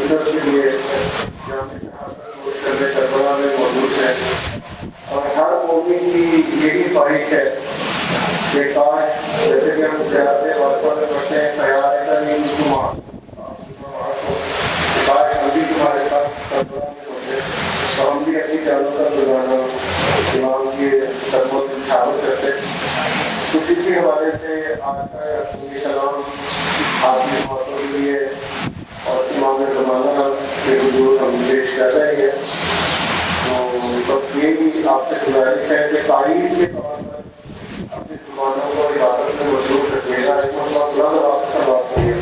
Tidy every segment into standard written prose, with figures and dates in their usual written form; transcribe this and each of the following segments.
مدت کے لیے جامعہ کربلا میں موجود ہے، اور ہر مومن کی یہی خواہش ہے کہ کاش جیسے کہ ہم زیادہ واقعہ میں پڑھتے ہیں خیال ایسا نہیں مسلمان کاش ہم بھی تمہارے ساتھ کربلا میں ہوتے تو ہم بھی اپنی جانوں کا گزارنا امام کی خدمت میں شامل کرتے۔ کچھ اسی حوالے سے آج کا کلام آپ کی باتوں کے لیے اور امام زمانہ کے حضور ہم پیش کر رہے ہیں، تو بس یہی آپ سے گزارش ہے کہ تاریخ کے طور پر اپنے زبانوں کو عبادت میں مصروف رکھیے گا۔ آپ سے بات کریے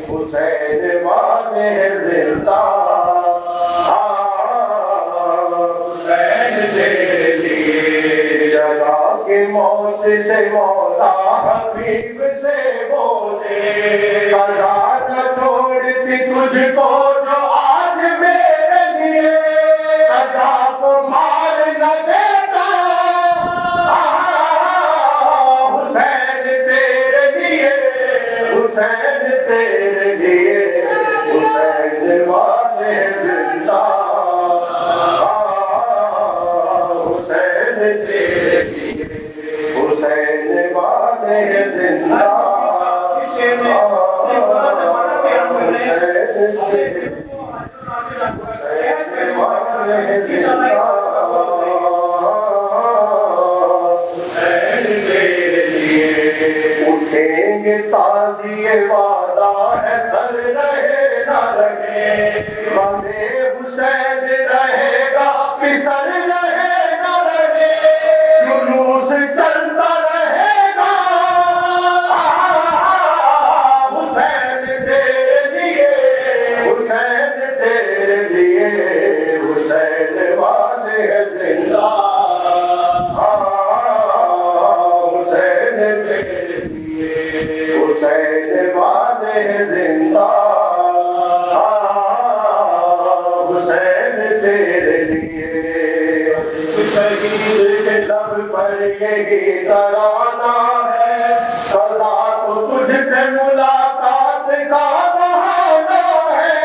حسین والے زندہ حسین تیرے لیے جگہ کی موت سے مولا حبیب سے بولے قضا نہ چھوڑتی تجھ کو جو آج میرے لیے قضا کو مار نہ دیتا حسین تیرے لیے حسین تیرے لیے حسین والے زندہ حسین تیرے لیے حسین والے زندہ اٹھیں گے تازیے وعدہ ہے سر رہے نہ رہے بندے حسین رہے گا پسر رہے نہ رہے جلوس چلتا رہے گا حسین تیرے لیے حسین تیرے لیے حسین والے زندہ حسین تیرے لیے حسین والے زندہ حسین تیرے لیے شہید کے لب پر یہی ترانہ ہے قضا تو تجھ سے ملاقات کا بہانہ ہے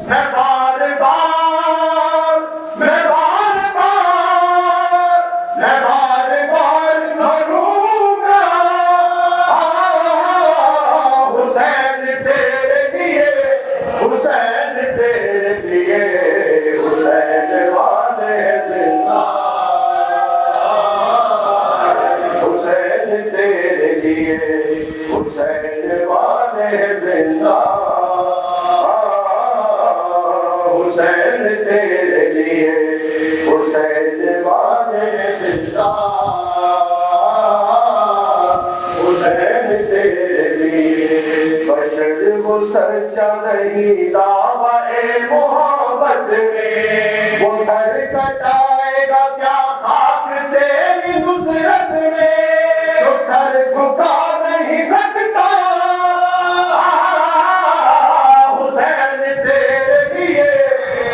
میں بار بار بھروں گا حسین تیرے لیے حسین تیرے لیے حسین والے زندہ حسین تیرے لیے حسین والے زندہ حسین تیرے لیے حسین والے زندہ حسین تیرے لیے بشر وہ سچا نہیں دعوی محبت میں وہ سر کٹائے گا کیا خاک تیری نصرت میں جو سر جھکا نہیں سکتا حسین تیرے لیے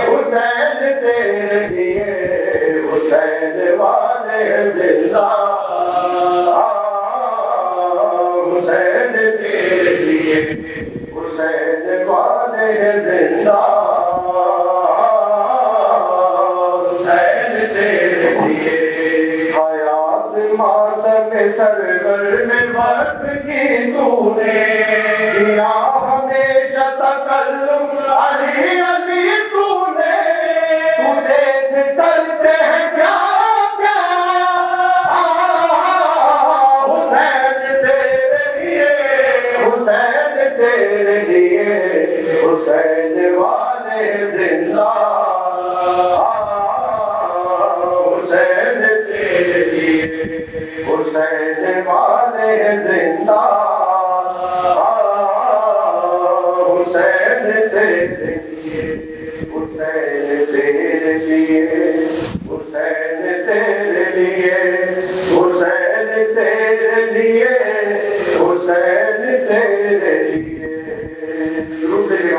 حسین تیرے لیے حسین والے زندہ حسین تیرے لیے حسین والے زندہ حسین تیرے لیے حیات ماتم سرور میں وقت کی تو نے کیا ہمیشہ تکلم علی علی تو نے تو دیکھ چلتے ہیں کیا کیا حسین تیرے لیے حسین تیرے لیے حسین والے زندہ حسین تیرے لیے حسین والے زندہ حسین تیرے لیے حسین تیرے لیے حسین تیرے لیے حسین تیرے لیے حسین تیرے لیے درود ایک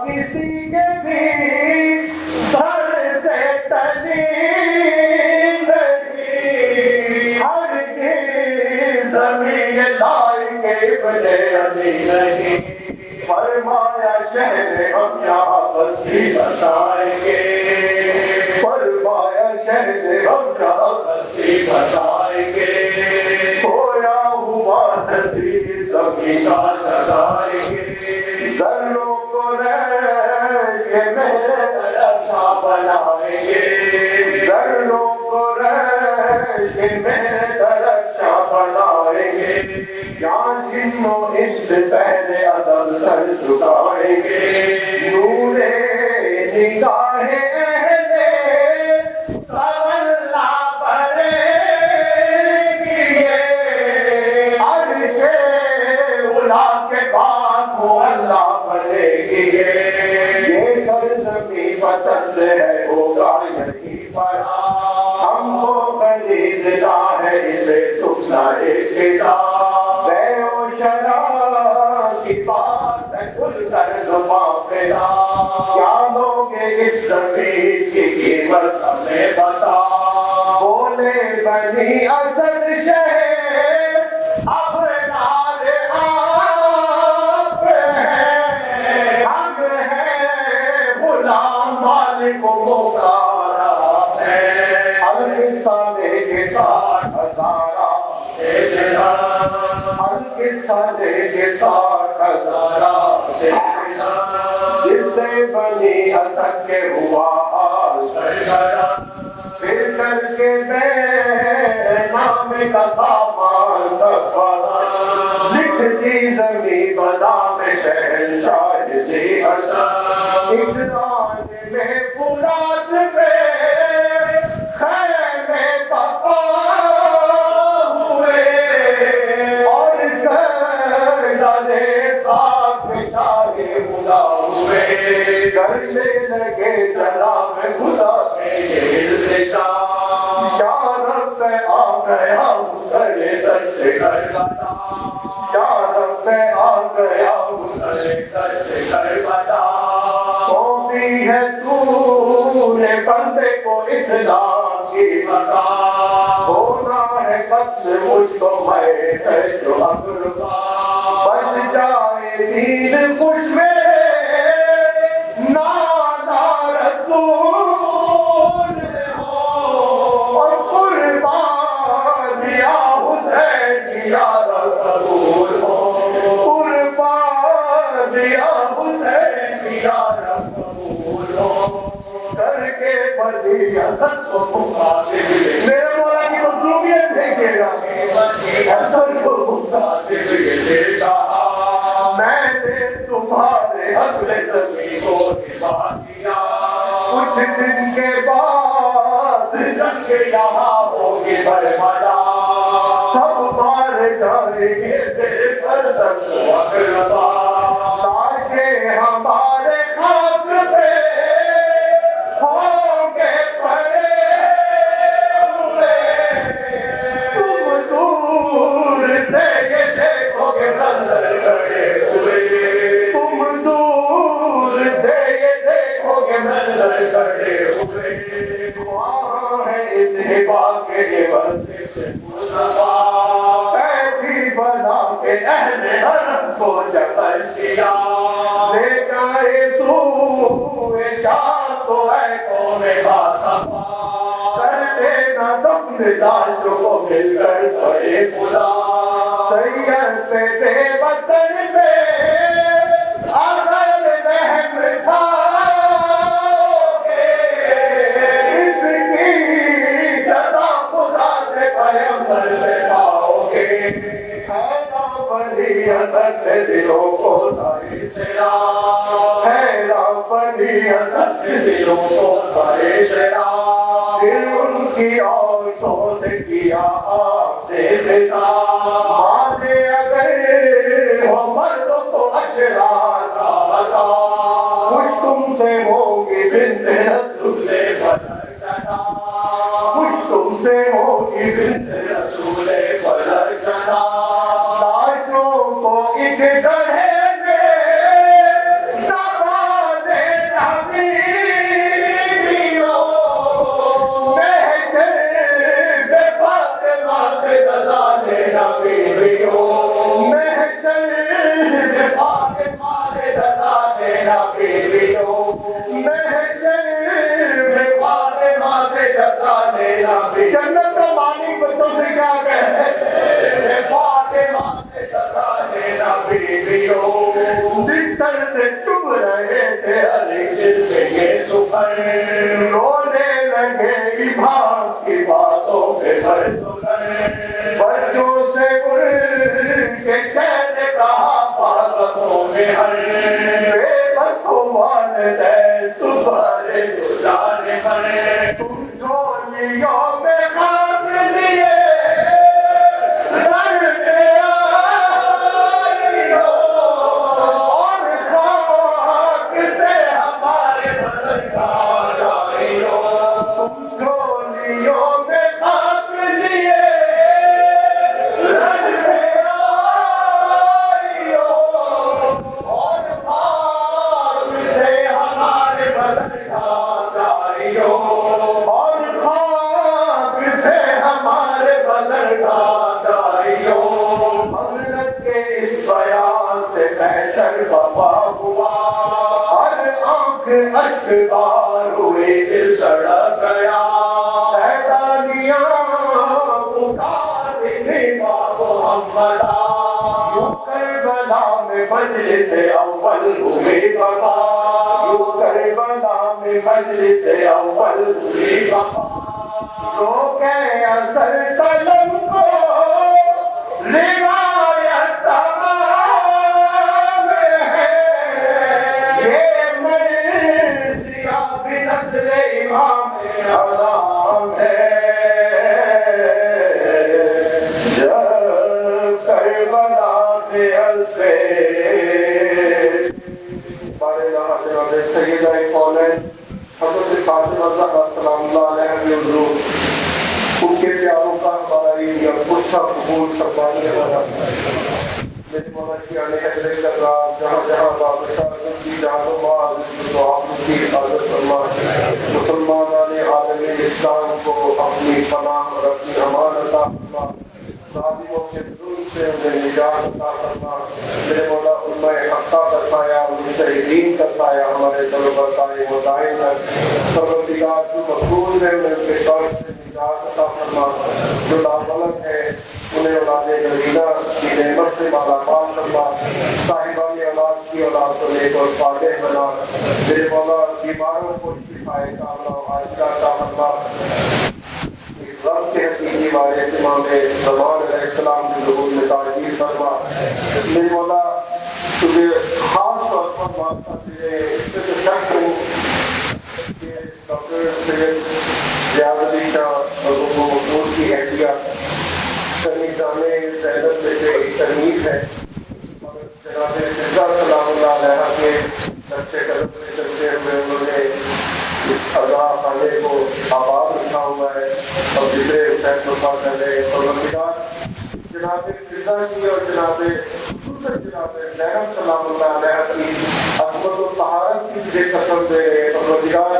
کسی کے بھی سر سے تلی نہیں، ہر کی زمین لائے کے بجے ابھی نہیں، فرمایا شہر ہم یہاں بستی بسائیں گے، فرمایا شہر ہم یہاں بستی بسائیں گے، کھویا ہوا نصیب زمین کا سجائیں گے، ذروں کو رہ کے میرے درخشاں بنائیں گے، ذروں کو رہ کے میرے درخشاں بنائیں گے، یہاں جنوں اس سے پہلے ادب سر جھکائیں گے، نور نگاہ اہل تولا پڑے گی، عرش اولا کے بعد وہ اللہ بنے گی، یہ سرزمین پسند ہے ہوگا یہیں پر، ہم کو خریدنا ہے اسے ٹکڑا ایکتا، بے و شراب کی بات ہے کھل کر زباں پھیلا، کیا لوگے اس زمین کی قیمت ہمیں بتا، بولے بنی اسد شہر ابرار آپ ہیں، ہم ہیں غلام مالک و مکارا ہے، القصہ دے کے ساتھ ہزارہ القصہ دے کے ساتھ ہزارہ جس سے بنی اسد کے ہوا حال پھر کر کے بے نام کا سامان سب لکھ دی زمین بنا میں شہنشاہ جی حسن، اقرار میں فرات پہ خیمے پپا ہوئے، اور سرزدے خاک شاہ خدا ہوئے، کرنے لگے جناب خدا میرے التجا، یا رب آ گیا حسن دشت کربلا، یا رب آ گیا حسن دشت کربلا، سونپی ہے تو نے بندے کو اسلام کی بتا، ہونا ہے قتل مجھ کو میں ہے جو اقربا، بچ جائے دین خوش میرے نانا رسول ہو، اور قربان دیا حسین کیا رسول ہو، قربان دیا حسین کیا رسول ہو، کر کے بنی اسد کو مخاطب میرے مولا کی مظلومیت دیکھے گا، اسد کو مخاطب یہ دیکھا، میں نے تمہارے حق زمین کو نبھا دیا، کچھ دن کے بعد جنگ یہاں ہوگی برملا، سب مار جائیں گے دیکھ کر دست اقربا، لاشیں ہمارے خاک پہ ہوں گے پڑے ہوئے، تم دور سے یہ دیکھو گے منظر کھڑے ہوئے، تم دور سے یہ دیکھو گے منظر کھڑے ہوئے، وہاں ہے اس ہبا کے عوض سے مصطفیٰ، قیدی بنا کے اہل حرم کو جبر دیا، لے جائے سوئے شام کو اے قوم باصفا، کر دینا دفن لاشوں کو مل کر بڑے خدا، سید پہ دے وطن پہ اگر رحم کھاؤگے، اس کی سزا خدا سے پیغمبر سے پاؤگے، حیران بنی اسد دلوں کو داری سے لا، حیران بنی اسد دلوں کو داری سے لا، دل ان کی عورتوں سے کیا آپ نے بتا، مانے اگر ہو مرد تو اشرار کا بتا، خوش تم سے ہوگی بنت رسول بدر جنا، خوش تم سے ہوگی بنت رسول بدر جنا، لاشوں کو ایک گڑھے میں دبا جنت کا مالک بچوں سے کیا کہے فاطمہ سے بتا دینا بیویوں بستر سے ڈوب رہے تھے علی کے سفر رونے لگے ایمان کی باتوں پہ بچوں سے اڑ کے چین کہا پالکوں میں ہر بے بس کو والدین تمہارے گزارے پڑے تم جولیوں میں خاک لیے لڑتے آئی ہو اور خاک سے ہمارے بدن کا جاری ہو تم جولیوں میں خاک لیے لڑتے آئی ہو اور خاک سے ہمارے بدن کا جاری ہو اور خاک سے ہمارے بدن کا جاری ہو مغرب کے اس بیان سے بہتر وفا ہوا ہر آنکھ اشک بار ہوئی دل سڑک گیا شیطانیاں پکارتی باب محمد یوں کربلا میں مجلس اول ہوئی وفا یوں کربلا میں مجلس اول ہوئی وفا روکے اثر قلم کو روایت تمام ہے یہ مرثیہ بھی نسل امام اعظم ہے جب کربلا سے الفے ہمارے یہاں جناب سیدہ کونین حضرت فاطمہ زہرا سلام اللہ علیہ کی حضور ان کے پیاروں کا ہمارا یہ پرسہ قبول فرمائیے میرے مولا کی علیہ حضرت اللہ جہاں جہاں بادشاہ کی جہاں بعد تو آپ کی حفاظت فرمائے مسلمان عالم اسلام کو اپنی پناہ اور اپنی امان عطا فرمائے ظالموں کے ظلم سے انہیں نجات عطا فرما میرے مولا علماء حقہ برپایا مجتہدین کا سایہ ہمارے دل پر قائم و دائم کر پروردگار جو مقبول ہے انہیں ان کے قرض سے نجات عطا فرما جو ناولد ہے انہیں اولاد نبینا کی نعمت سے مالا مال فرما صاحبان اولاد کی اولاد کو نیک اور صالح بنا میرے مولا بیماروں کو شفائے کاملہ و عاجلہ عطا فرما رب کے حقیقی وارث امام زمان علیہ السلام کی ظہور میں تاجیل فرما میرے مولا تجھے خاص طور پر واسطہ تیرے اس سے تو شک ہوں کہ ڈاکٹر سید ریاض علی شاہ لوگوں کو مقبول کی حیثیت سنیدان زیدت میں سے ایک ترمیم ہے اور جناب مرزا سلام اللہ علیہ کے نقش قدم سے چلتے ہوئے انہوں نے اس عزا خانے کو آباد رکھا ہوا ہے اور جسے حسین صفا پہلے پروردگار جناب مرزا کی اور جناب جناب زینب سلام اللہ علیہ کی عظمت و طہارت کی مجھے قسم دے رہے پروردگار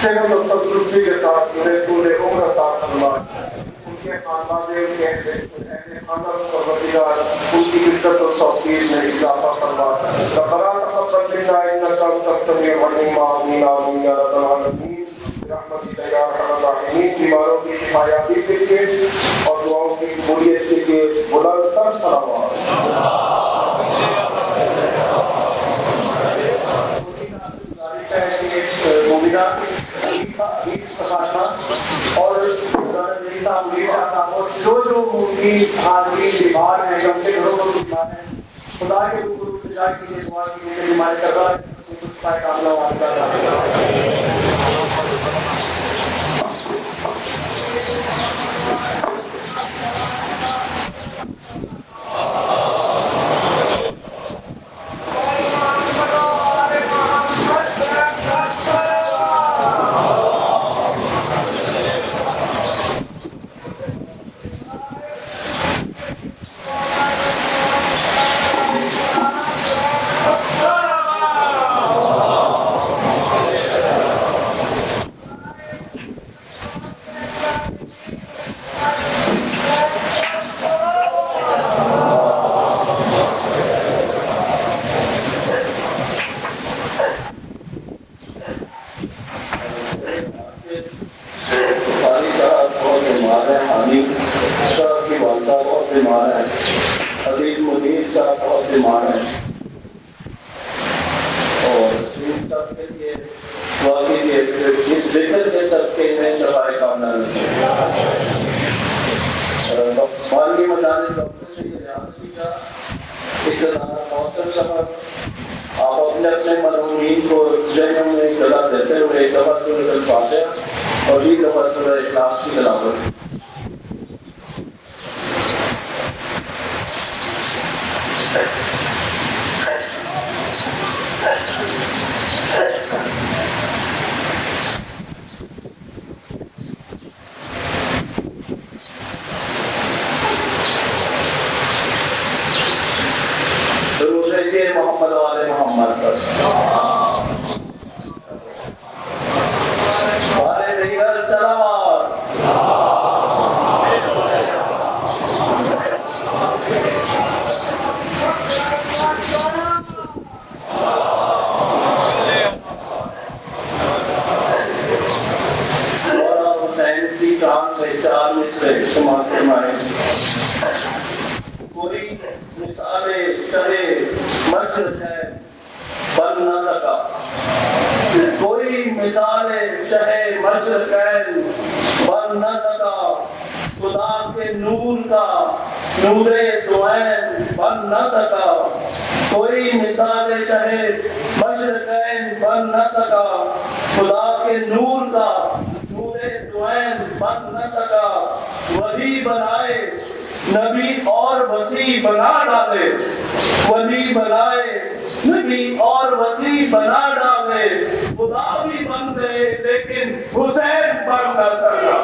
صحت و تندرستی کے ساتھ انہیں طول عمر عطا فرما ان کے خاندان ان کے اہل خانہ پروردگار ان کی عزت و توقیر میں اضافہ فرما ربنا تقبل منا انک انت السمیع العلیم آمین آمین یا رب العالمین رحمتک یا ارحم الراحمین بیماروں کی شفایابی کے لیے اور دعاؤں کی قبولیت کے لیے بلند تر صلوات مومنہ کا حدیث پکاشنا اور جو مومنی حاضرین بیمار ہیں جو اپنے گھروں پر بیمار ہیں خدا کے روبرو التجا کیجیے دعا کیجیے کہ بیماری کا ذرا کاملہ واضح جانب ڈاکٹر سے یہ اجازت بھی تھا کہ محترم صاحب آپ اپنے اپنے مرحومین کو ذہن میں جگہ دیتے ہوئے دفعہ نکل پاتے ہیں اور یہ دفعہ سورہ اخلاص کی تلاوت. محمد والے محمد پر ہمارے دیگر سلامات. اور حسین کی کام سے 4 مصرے استعمال فرمائے. کوئی مثالے چلے مشرق ہے بن نہ سکا, کوئی مثال چہے مشرق ہے بن نہ سکا, خدا کے نور کا نور دوئین بن نہ سکا, کوئی مثال چہے مشرق ہے بن نہ سکا, خدا کے نور کا نور دوئین بن نہ سکا. ولی بنائے نبی اور وسیع بنا ڈالے, ولی بنائے نبی اور وسیع بنا ڈالے, خدا بھی بن گئے لیکن حسین بن نہ سکا.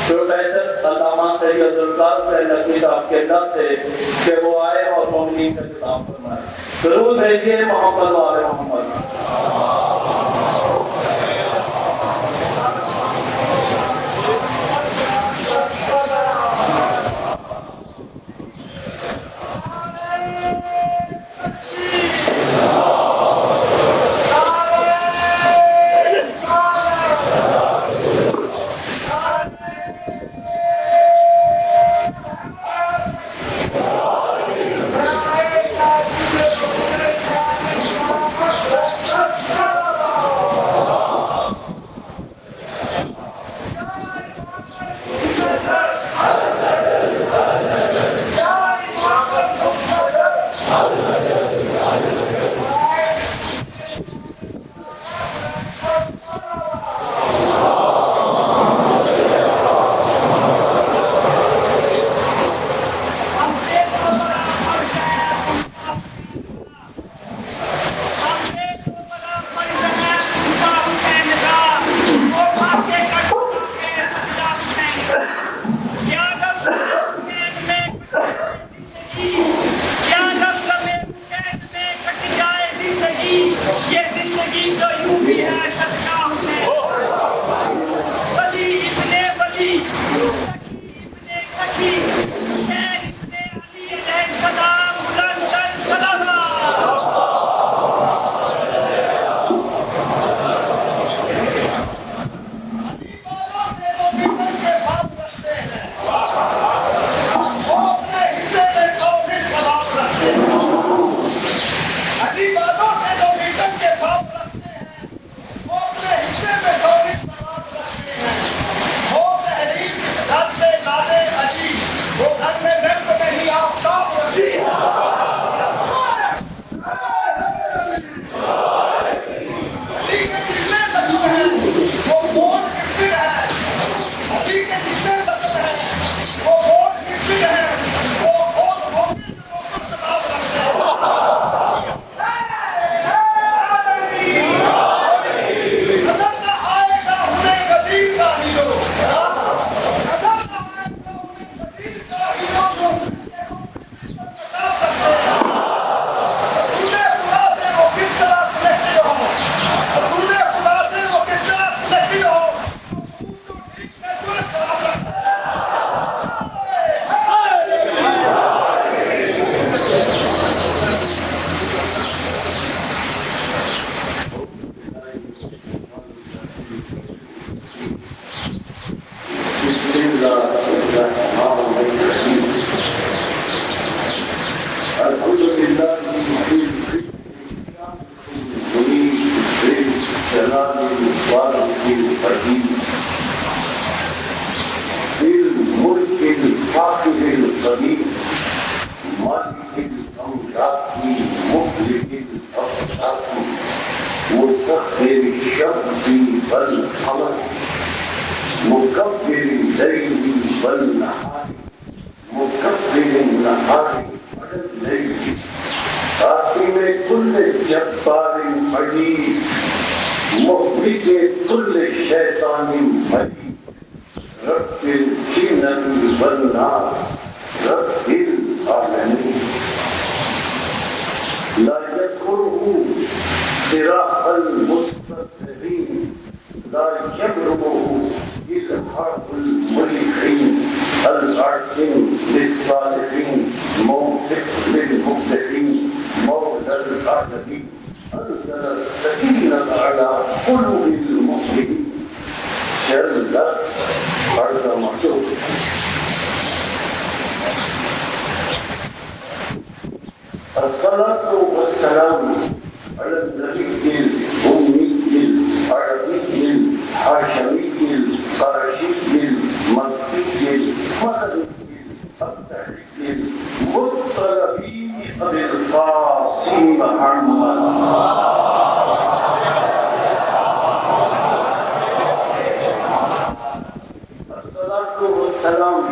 پروفیسر علامہ سید عبدالقادر صاحب نقوی صاحب کے نفس سے کہ وہ آئے اور مومنین کا خطاب فرمائے. ضرور بھیجیے محمد والے محمد. بسم الله الرحمن الرحيم الحمد لله المنيب بالسلام الواضح القديم الملك الفاخر القديم مالك الأملاك مخلق الأفلاك مسخر الشمس والقمر مكبر الليل والنهار مكبر النهار على الليل قاسم كل جبار عنيد مهلك كل شيطان مريد رب الجنة والنار رب العالمين لا يذكره صراط المستقيم لا يبلغه إلحاق الملحين العاصم للصالحين موفق للمفلحين مولى العالمين أنزل السكينة على قلوب المؤمنين جل عظمته الصلاة والسلام على النبي الأمي العربي الحاشمي القرشي المكي المدني الأبدعي المطلبي أبي القاسم محمد الصلاة والسلام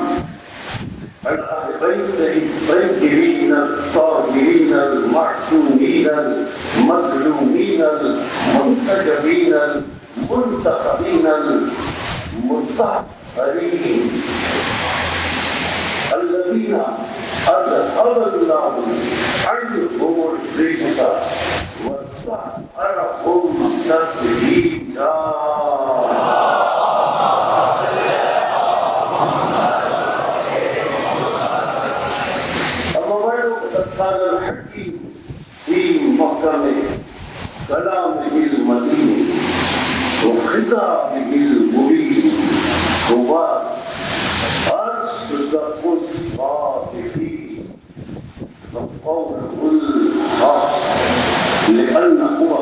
على بيته الطيبين الطاهرين المعصومين المظلومين المنتجبين المنتخبين المطهرين الذين أذهب الله عنهم الرجس وطهرهم تطهيرا قال الحكيم في محكم كلامه المتين وخطابه المبين هو أصدق الصادقين وقوله الحق لأنه هو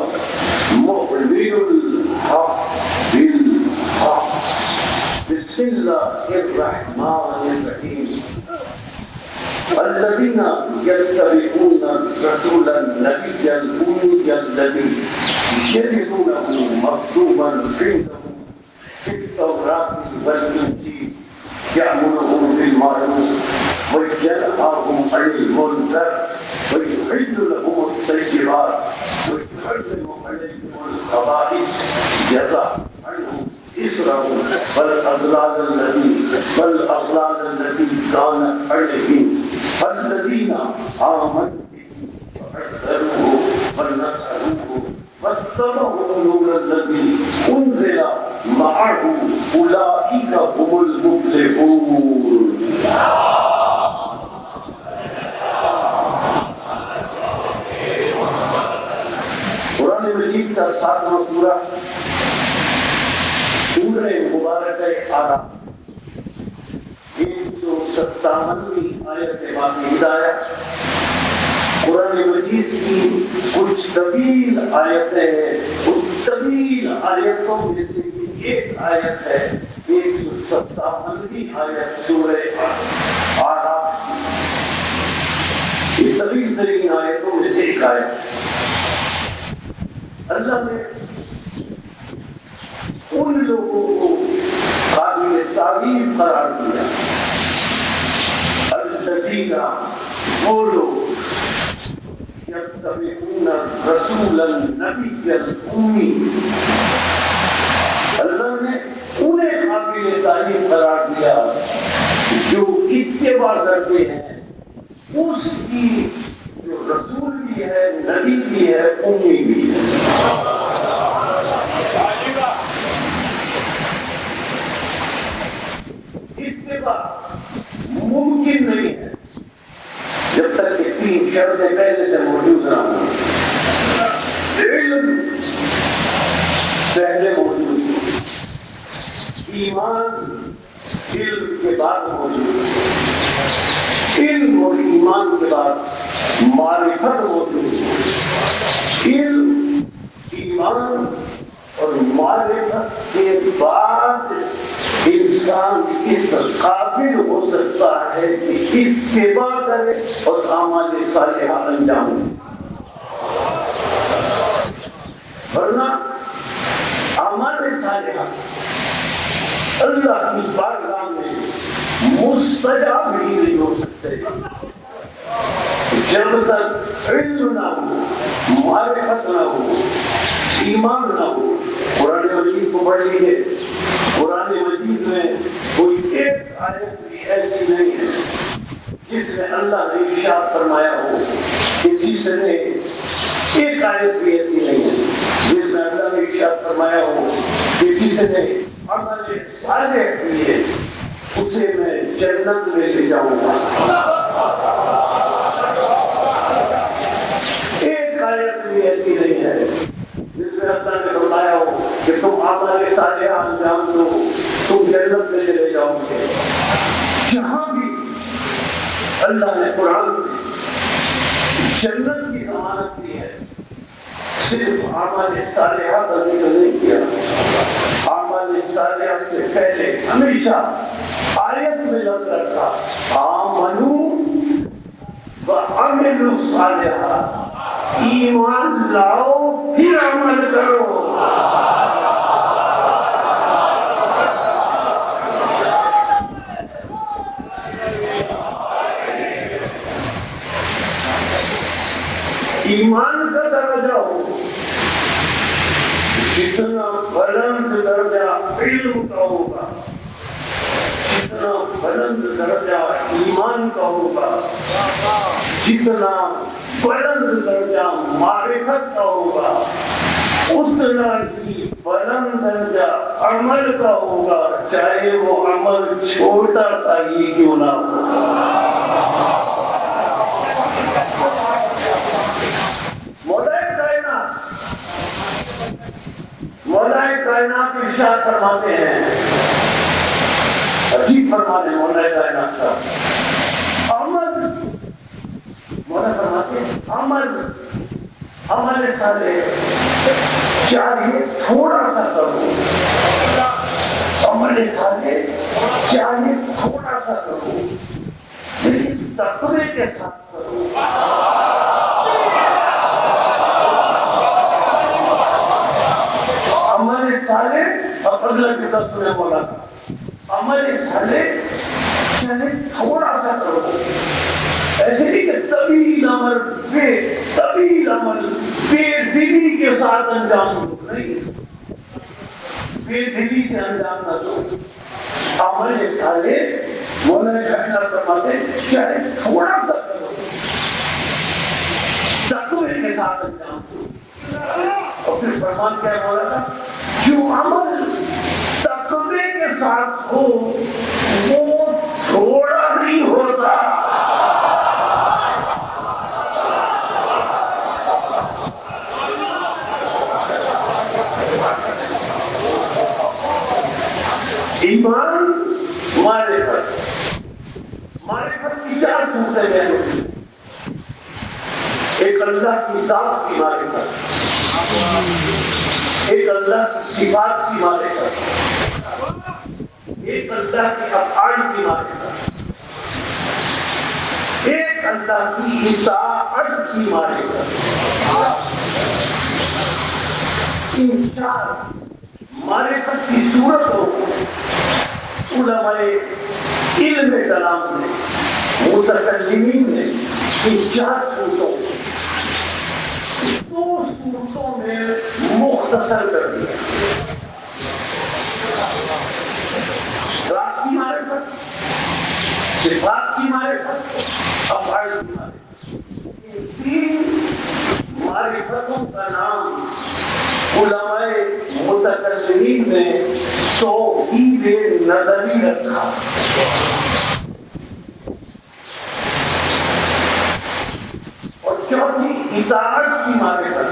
مؤمن الحق بالحق بسم الله الرحمن الرحيم الذين يتبعون الرسول النبي الأمي الذي يجدونه مكتوبا عندهم في التوراة والإنجيل يأمرهم بالمعروف وينهاهم عن المنكر ويحل لهم الطيبات ويحرم عليهم الخبائث يضع عنهم إسرهم والأغلال التي كانت عليهم الذين آمنوا به وعزروه ونصروه واتبعوا النور الذي أنزل معه أولئك هم المفلحون. قرآن مجید کا 7واں سورہ سورہ مبارک آراف 157 آیت باقی ہدایت قرآن مجید کی کچھ طویل آیتیں ہیں. ان طویل آیتوں میں سے ایک آیت ہے 157 آیت سورہ آراف کی. یہ طویل ترین آیتوں میں سے ایک آیت. اللہ نے ان لوگوں کو قابل تعریف قرار دیا. الذین وہ لوگ یتبعون الرسول النبی الأمی. اللہ نے انہیں قابل تعریف قرار دیا جو اتباع کرتے ہیں اس کی جو رسول بھی ہے نبی بھی ہے امی بھی ہے. ممکن نہیں ہے جب تک کہ 3 شرطیں پہلے سے موجود نہ ہوں. علم پہلے موجود ہو, ایمان علم کے بعد موجود ہے، علم اور ایمان کے بعد معرفت موجود ہے، علم ایمان اور معرفت کے بعد انسان اس قابل ہو سکتا ہے کہ اتباع کرے اور اعمال صالحہ انجام دے، ورنہ اعمال صالحہ اللہ کی بارگاہ میں مستجاب ہی نہیں ہو سکتے جب تک علم نہ ہو، معرفت نہ ہو، ایمان نہ ہو۔ قرآن مجید کو پڑھ لیجیے، قرآن مجید میں کوئی ایک آیت بھی ایسی نہیں ہے جس میں اللہ نے ارشاد فرمایا ہو، کسی سے نے ایک آیت بھی ایسی نہیں ہے جس میں اللہ نے ارشاد فرمایا ہو کسی سے نے عمل صالح کیے اسے میں جنت میں لے جاؤں گا۔ ایک آیت بھی ایسی نہیں ہے جس میں اللہ نے فرمایا ہو کہ تم اعمال صالحہ انجام دو تم جنت میں لے جاؤ گے۔ جہاں بھی اللہ نے قرآن میں جنت کی ضمانت دی ہے صرف اعمال صالحہ کا ذکر نہیں کیا، اعمال صالحہ سے پہلے ہمیشہ آیت میں لفظ رکھا آمنوا وعملوا الصالحات، ایمان لاؤ پھر عمل کرو۔ ایمان کا درجہ ہو، جتنا بلند درجہ علم کا ہوگا، جتنا بلند درجہ ایمان کا ہوگا، جتنا بلند درجہ معرفت کا ہوگا، اتنا ہی بلند درجہ عمل کا ہوگا، چاہے وہ عمل چھوٹا سا ہی کیوں نہ ہو۔ مولا کائنات ارشاد فرماتے ہیں، عجیب فرماتے ہیں مولا کائنات کا عمل، مولا فرماتے ہیں عمل صالح چاہیے تھوڑا سا کرو، عمل صالح چاہیے تھوڑا سا کرو لیکن تقوی کے ساتھ کرو۔ عمل صالح اور اللہ کی طرف سے بولا عمل صالح چاہے تھوڑا سا کرو، ایسے نہیں کہ طویل عمل بے دلی کے ساتھ انجام دو، نہیں، بے دلی سے انجام نہ دو۔ عمل صالح مولانا فیصلہ فرماتے چاہے تھوڑا سا کرو، تقوی کے ساتھ انجام دو۔ اور پھر فرمان کیا ہے مولانا، جو عمل تقوی کے ساتھ ہو وہ تھوڑا نہیں ہوتا۔ ایمان معرفت کی چار صورتیں ہیں، ایک اللہ کی ذات کی معرفت، ایک اللہ کی صفات کی معرفت، ایک اللہ کی افعال کی معرفت، ایک اللہ کی اطاعت کی معرفت۔ ان چار معرفت کی صورت ہو علماء علم کلام نے، متکلمین نے ان چار صورتوں دو صورتوں میں مختصر کر دیا۔ ذات کی معرفت، صفات کی معرفت، افعال کی معرفت، ان تین معرفتوں کا نام علماء متکلمین نے توحید نظری رکھا۔ اور چوتھی اطاعت کی معرفت،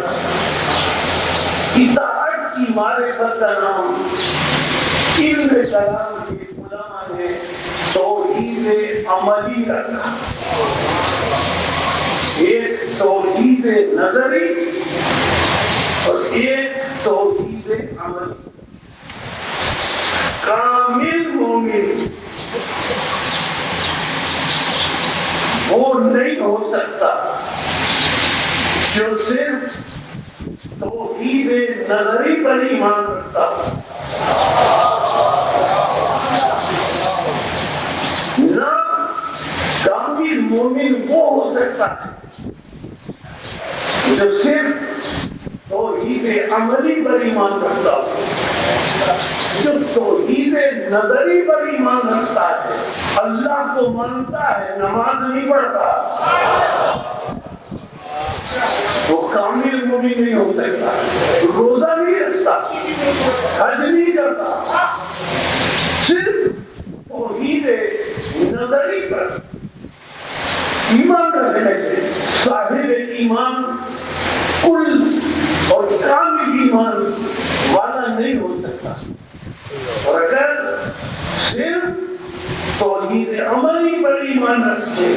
اطاعت کی معرفت کا نام علم کلام کے علماء نے توحید عملی رکھا، ایک توحید نظری اور ایک توحید عملی۔ کامل مومن وہ نہیں ہو سکتا جو صرف توحید نظری پر ایمان رکھتا ہو، نہ کامل مومن وہ ہو سکتا ہے جو صرف توحید عملی پر ایمان رکھتا ہو۔ جو توحید نظری پر ایمان رکھتا ہے، اللہ کو مانتا ہے، نماز نہیں پڑھتا، وہ کامل مومن نہیں ہو سکتا، روزہ نہیں رکھتا، حج نہیں کرتا۔ صرف توحید نظری پر ایمان رکھنے سے صاحب ایمان کل اور کامل ایمان والا نہیں ہو سکتا۔ اور اگر صرف توحید عملی پر ایمان رکھتے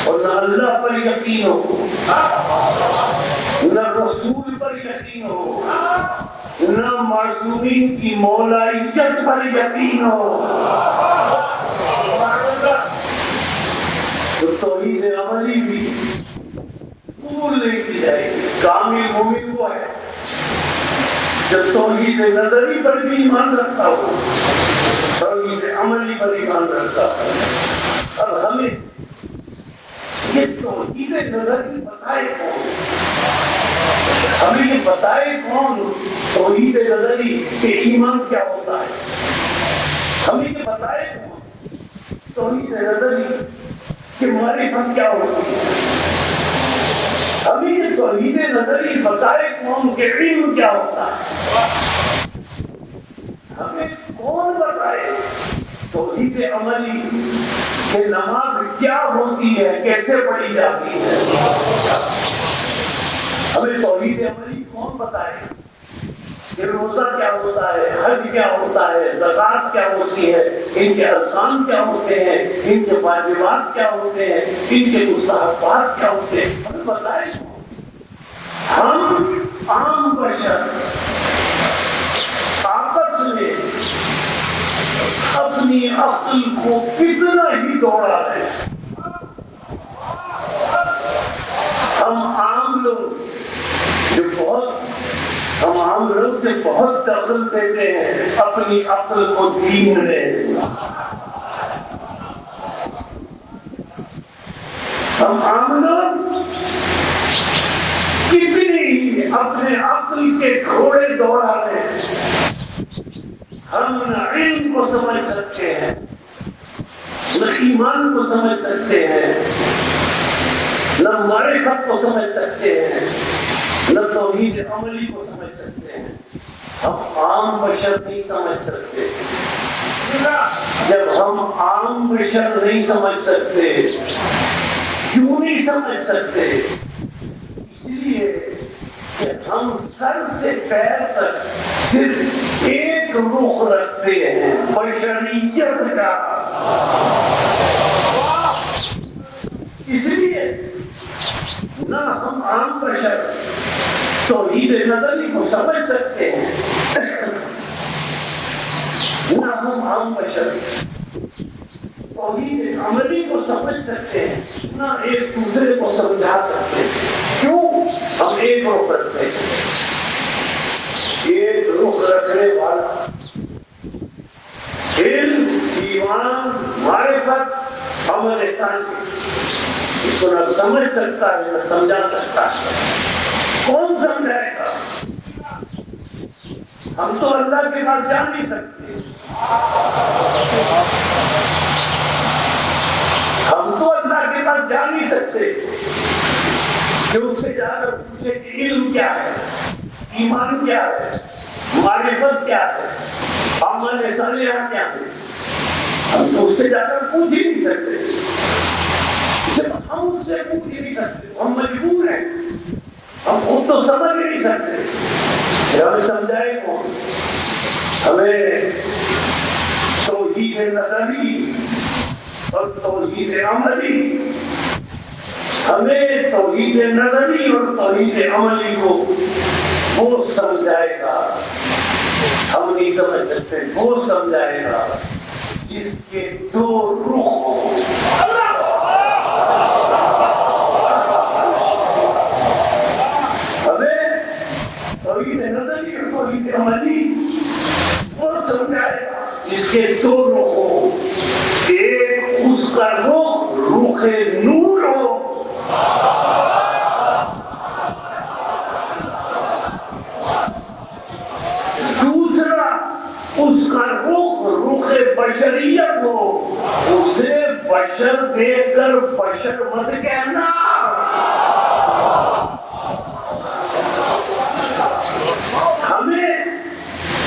اور نہ اللہ پر یقین ہو، نہ رسول پر یقین ہو، نہ معصومین کی مولائیت پر یقین ہو، تو توحید عملی بھی قبول نہیں کی جائے گی۔ کامل مومن وہ ہے جو توحید نظری پر بھی ایمان رکھتا ہو، توحید عملی پر ایمان رکھتا ہو۔ اب ہمیں یہ توحید نظری بتائے کون؟ ہمیں یہ بتائے کون توحید نظری کہ ایمان کیا ہوتا ہے؟ ہمیں یہ بتائے کون توحید نظری کہ معرفت کیا ہوتی ہے؟ ہمیں یہ توحید نظری بتائے کون کہ علم کیا ہوتا ہے؟ ہمیں کون بتائے توحید عملی کہ نماز کیا ہوتی ہے، کیسے پڑھی جاتی ہے؟ ہمیں توحید عملی کون بتائے کہ روزہ کیا ہوتا ہے، حج کیا ہوتا ہے، زکوٰۃ کیا ہوتی ہے، ان کے ارکان کیا ہوتے ہیں، ان کے واجبات کیا ہوتے ہیں، ان کے مستحبات کیا ہوتے ہیں؟ ہمیں بتائے۔ ہم عام بشر آپس میں اپنی عقل کو کتنا ہی دوڑا ہے۔ ہم عام لوگ جو بہت دخل دیتے ہیں اپنی عقل کو دین میں۔ ہم عام لوگ کتنی اپنے عقل کے گھوڑے دوڑا رہے ہیں۔ ہم نہ علم کو سمجھ سکتے ہیں، نہ ایمان کو سمجھ سکتے ہیں، نہ معرفت کو سمجھ سکتے ہیں، نہ توحید عملی کو سمجھ سکتے ہیں۔ ہم عام بشر نہیں سمجھ سکتے۔ جب ہم عام بشر نہیں سمجھ سکتے، کیوں نہیں سمجھ سکتے؟ اس لیے کہ ہم سر سے پیر تک صرف ایک رخ رکھتے ہیں، بشریت کا۔ اس لیے نہ ہم عام بشر توحید نظری کو سمجھ سکتے ہیں، نہ ہم عام بشر توحید عملی کو سمجھ سکتے ہیں، نہ ایک دوسرے کو سمجھا سکتے ہیں۔ کیوں؟ ہم ایک رخ رکھتے ہیں۔ ایک رخ رکھنے والا علم، ایمان، معرفت، عمل احسان اس کو نہ سمجھ سکتا ہے نہ سمجھا سکتا ہے۔ کون سمجھائے گا؟ ہم تو اللہ کے پاس جا نہیں سکتے، ہم تو اللہ کے پاس جا نہیں سکتے کہ اس سے جا کر پوچھے کہ علم کیا ہے، ایمان کیا ہے، معرفت کیا ہے، عمل صالحہ کیا ہے۔ ہم تو اس سے جا کر پوچھ ہی نہیں سکتے۔ جب ہم اس سے پوچھ ہی نہیں سکتے، ہم مجبور ہیں، ہم خود تو سمجھ ہی نہیں سکتے۔ ہمیں سمجھائے کون؟ ہمیں توحید نظری اور توحید عملی. ہمیں توحید نظری اور توحید عملی کو وہ سمجھائے گا, ہم نہیں سمجھ سکتے, وہ سمجھائے گا جس کے دو رخ ہوں. ہمیں توحید نظری اور توحید عملی وہ سمجھائے گا جس کے دو رخ ہوں. ایک اس کا رخ نور ہو, دوسرا اس کا رخ بشریت ہو. اسے بشر دیکھ کر بشر مت کہنا. ہمیں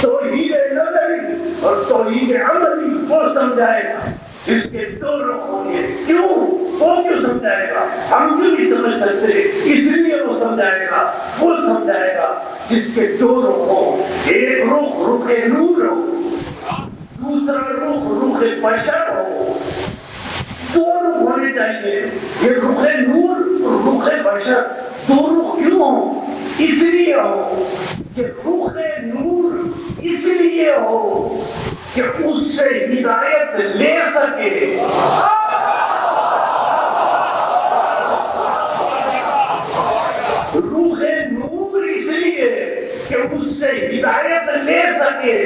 توحید نظری اور توحید عملی وہ سمجھائے گا جس کے دو رخ ہوں گے. کیوں؟ وہ کیوں سمجھائے گا؟ ہم کیوں نہیں سمجھ سکتے؟ اس لیے وہ سمجھائے گا, وہ سمجھائے گا جس کے دو رخ ہوں. ایک رخ نور ہو, دوسرا رخ بشر ہو. دو رخ ہونے چاہیے. یہ رخ نور اور رخ بشر دو رخ کیوں ہوں؟ اس لیے ہو کہ رخ نور اس لیے ہو کہ اس سے ہدایت لے سکے. روح نور اس لیے کہ اس سے ہدایت لے سکے.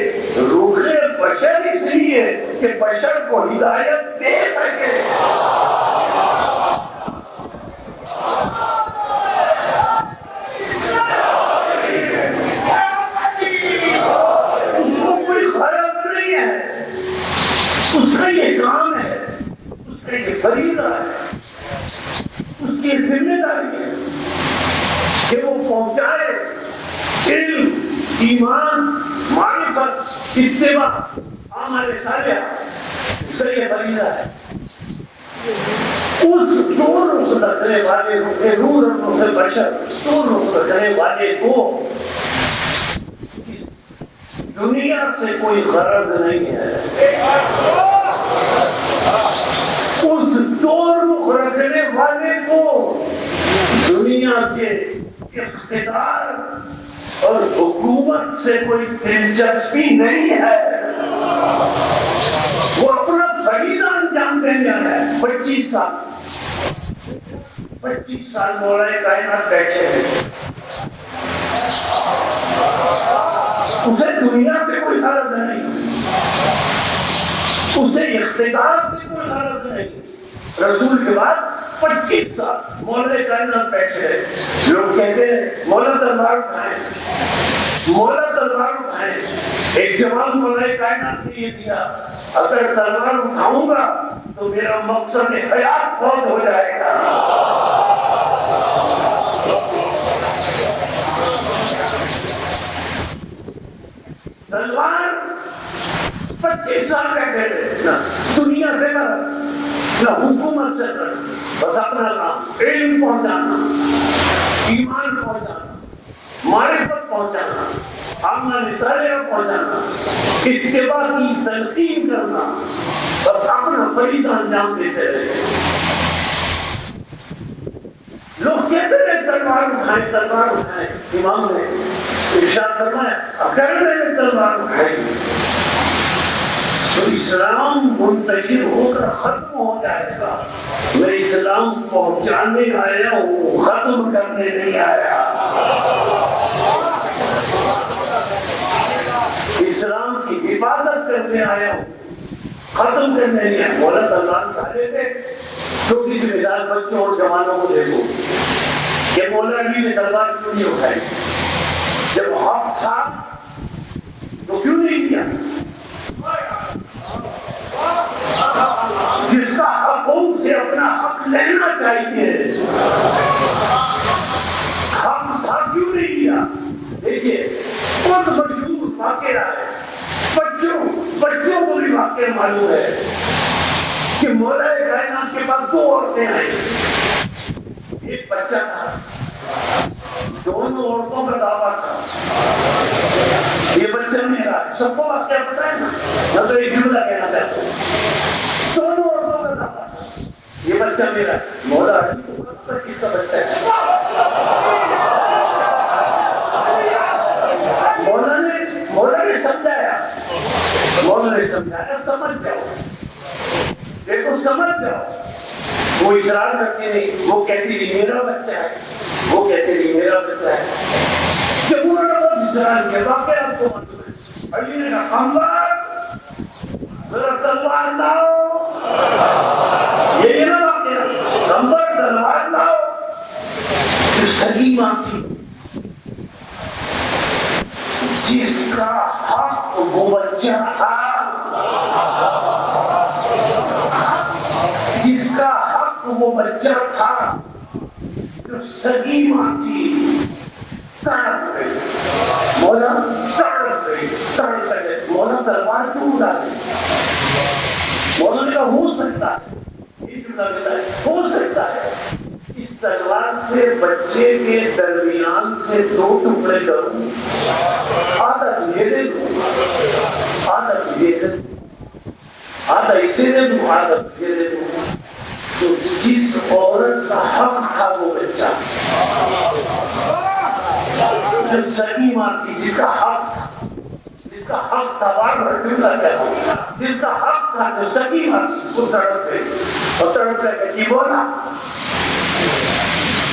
روح بشر اس لیے کہ بشر کو ہدایت دے سکے. اس کا یہ کام ہے, اس کا یہ فریضہ ہے, اس کی ذمہ داری ہے کہ وہ پہنچائے علم, ایمان, معرفت, اتباع, اعمال صالحہ. اس کا یہ فریضہ ہے. اس دو رخ رکھنے والے رخ نور اور رخ بشر, دو رخ رکھنے والے کو دنیا سے کوئی غرض نہیں ہے. اس دو رخ رکھنے والے کو دنیا کے اقتدار اور حکومت سے کوئی دلچسپی نہیں ہے. وہ اپنا فریضہ انجام دینے ہے. 25 سال مولا کائنات بیٹھے ہیں. اسے دنیا سے کوئی غرض نہیں, اسے اقتدار سے کوئی غرض نہیں. رسول کے بعد 25 سال مولا کائنات بیٹھے ہیں. لوگ کہتے ہیں مولا تلوار اٹھائیں, مولا تلوار اٹھائیں. ایک جواب مولا کائنات نے یہ دیا, اگر تلوار اٹھاؤں گا تو میرا مقصد حیات فوت ہو جائے گا. تلوار 25 سال بیٹھے تھے, دنیا سے نہ حکومت سے, بس اپنا کام علم پہنچانا, ایمان پہنچانا, معرفت پہنچانا, اعمال صالحہ پہنچانا, اتباع کی تلقین کرنا, بس اپنا فریضہ انجام دیتے رہے. لوگ کہتے رہے تلوار اٹھائیں, تلوار اٹھائیں. امام نے ارشاد فرمایا اگر میں نے تلوار اٹھائی تو اسلام منتشر ہو کر ختم ہو جائے گا. میں اسلام پہنچانے آیا ہوں, ختم کرنے نہیں آیا. اسلام کی حفاظت کرنے آیا ہوں, ختم کرنے نہیں آیا. مولا تلوار اٹھا لیتے. چھوٹی سی مثال بچوں اور جوانوں کو دیکھو کہ مولا علی نے تلوار کیوں نہیں اٹھائی؟ جب حق تھا تو کیوں نہیں کیا؟ جس کا حقوق سے اپنا حق لینا چاہیے, حق تھا کیوں نہیں کیا؟ دیکھیے بہت مشہور واقعہ ہے, بچوں کو بھی واقعہ معلوم ہے کہ مولا کائنات کے پاس 2 عورتیں آئیں. ایک بچہ تھا, دونوں عورتوں کا دعویٰ تھا یہ بچہ میرا ہے. سب کو آپ کیا پتا ہے نا, میں تو ایک جملہ کہنا چاہتا ہوں, دونوں عورتوں کا دعویٰ تھا یہ بچہ میرا ہے. مولا علی کو پتہ کس کا بچہ ہے. مولا نے سمجھایا سمجھ جاؤ, دیکھو سمجھ جاؤ. وہ اصرار کرتی نہیں, وہ کہتی نہیں میرا بچہ ہے, وہ کہتے نہیں میرا بچہ ہے. جب انہوں نے بہت اصرار کیا واقعہ آپ کو معلوم ہے, علی نے کہا قمر ذرا تلوار لاؤ. یہ نا واقعہ, قمر تلوار لاؤ. جو سگی ماں تھی جس کا حق وہ بچہ تھا, جس کا حق وہ بچہ تھا, جو سگی ماں تھی تڑپ گئی. مولا تڑپ گئی, تڑپ گئی. مولا تلوار کیوں اڑا دی؟ مولا نے کہا ہو سکتا ہے, یہ جملہ بتایا ہو سکتا ہے اس تلوار سے بچے کے درمیان سے 2 ٹکڑے کروں, آدھا تجھے دے دوں, آدھا تجھے دے دوں, آدھا اسے دے دوں, آدھا تجھے دے دوں. تو جس عورت کا حق تھا وہ بچہ, جو سگی ماں تھی جس کا حق تھا, جس کا حق تھا, بار بار جملہ کہتا, جس کا حق تھا جو سگی ماں تھی, وہ تڑپ گئی. اور تڑپ کر کے بولا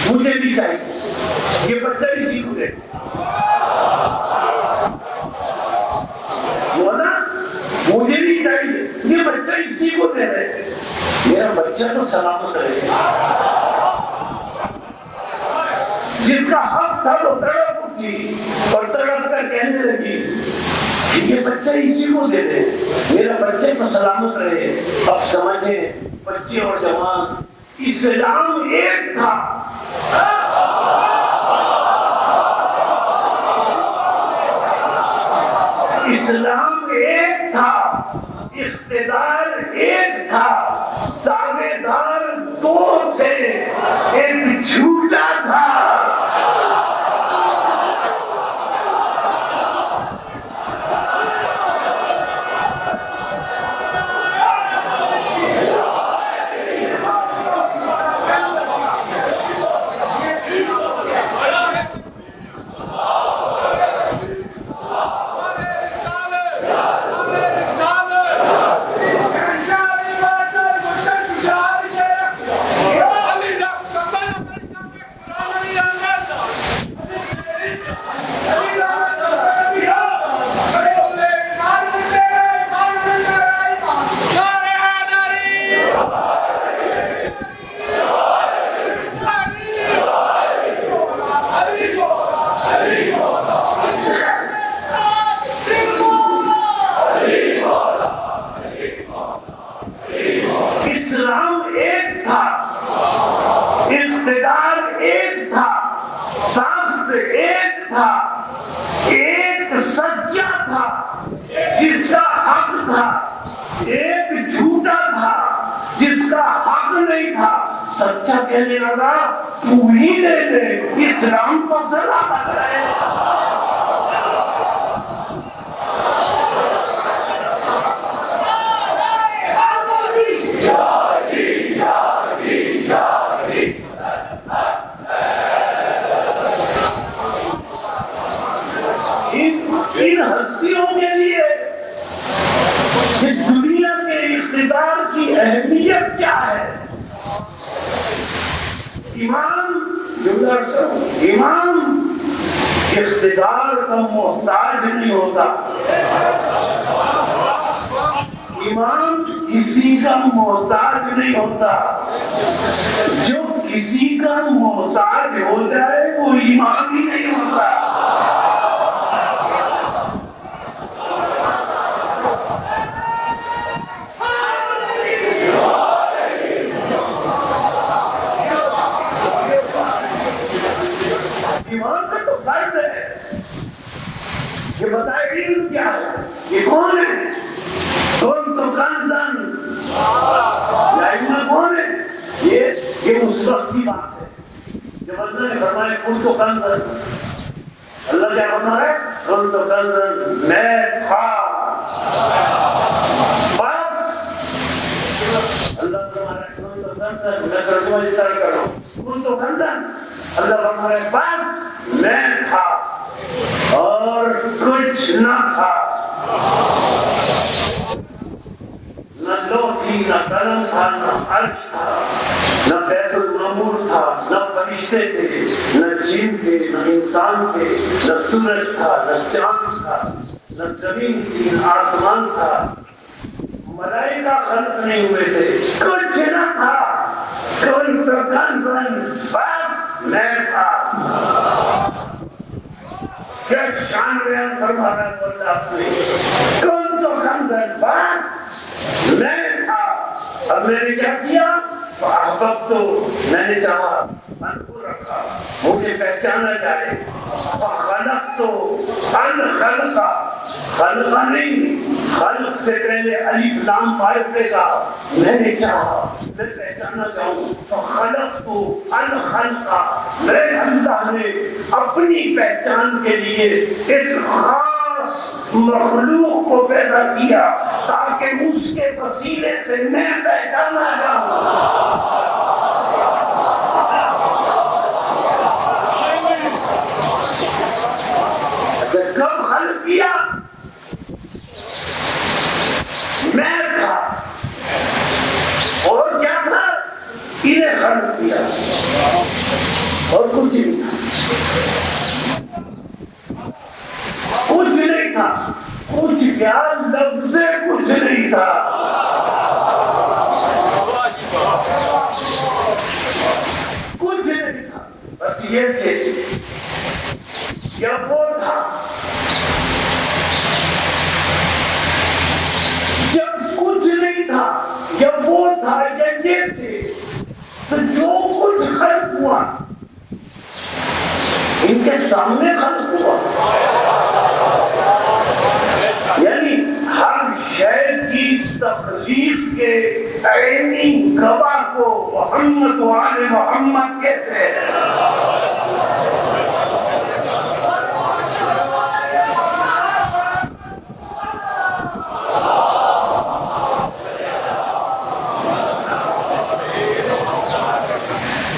مجھے بھی چاہیے یہ بچہ اسی کو دے. بولا مجھے بھی چاہیے یہ بچہ اسی کو دے رہے, میرا بچہ تو سلامت رہے. جس کا حق تھا وہ تڑپ اٹھی اور تڑپ کر کہنے لگی یہ بچہ اسی کو دے دے, میرا بچے تو سلامت رہے. اب سمجھیں بچے اور جوان, اسلام ایک تھا, اسلام ایک تھا, اقتدار ایک تھا, دعوے دار 2 تھے, ایک جھوٹا تھا. ایک سچا تھا جس کا حق تھا, ایک جھوٹا تھا جس کا حق نہیں تھا. سچا کہنے لگا تو ہی دے دے, اسلام کو سلامت رہے. ان ہستیوں کے لیے اس دنیا کے اقتدار کی اہمیت کیا ہے؟ امام اقتدار کا محتاج نہیں ہوتا, امام کسی کا محتاج نہیں ہوتا. جو کسی کا محتاج ہو جائے وہ امام ہی نہیں ہوتا. ایمان کا تو فرض ہے, یہ بتائے علم کیا ہے, یہ کون ہے؟ کون تو کنزن علم کون ہے؟ یہ اس وقت کی بات ہے جب اللہ اللہ نے فرمایا کن تو کنزن، اللہ کیا فرما رہا ہے؟ کن تو کنزن، میں تھا، بس اللہ فرما رہا ہے کن تو کنزن، میں ترجمہ اس طرح کر رہا ہوں، کن تو کنزن، اللہ فرما رہا ہے بس میں تھا اور کچھ نہ تھا، نہ لوح تھی، نہ قلم تھا، نہ عرش تھا، نہ بیت المعمور تھا، نہ فرشتے تھے، نہ جن تھے، نہ انسان تھے، نہ سورج تھا، نہ چاند تھا، نہ زمین تھی، نہ آسمان تھا، ملائکہ خلق نہیں ہوئے تھے، کچھ نہ تھا، کن تو کنزن، بس میں تھا۔ کیا شان بیان فرما رہا ہے اللہ اپنے، کن تو کنزن، بس میں تھا، اب میں نے کیا کیا؟ احباب تو میں نے چاہا من کو رکھا، مجھے پہچانا جائے، خلق تو الخلقہ، خلقہ نہیں، خلق سے پہلے الف لام معرفت کا میں نے چاہا میں پہچانا چاہوں، خلق تو الخلقہ، میں اللہ نے اپنی پہچان کے لیے اس خاص مخلوق کو پیدا کیا تاکہ اس کے وسیلے سے میں پہچانا جاؤں۔ کب خلق کیا؟ میں تھا، اور کیا تھا؟ انہیں خلق کیا، اور کچھ نہیں تھا، کچھ نہیں تھا، کچھ کیا لفظ کچھ نہیں تھا، کچھ نہیں تھا، بس یہ تھے یا وہ تھا، جب کچھ نہیں تھا جب وہ تھا یا یہ تھے تو جو کچھ خلق ہوا ان کے سامنے خلق ہوا، یعنی ہر شے کی تخلیق کے عینی گواہ کو محمد و آل محمد کہتے ہیں۔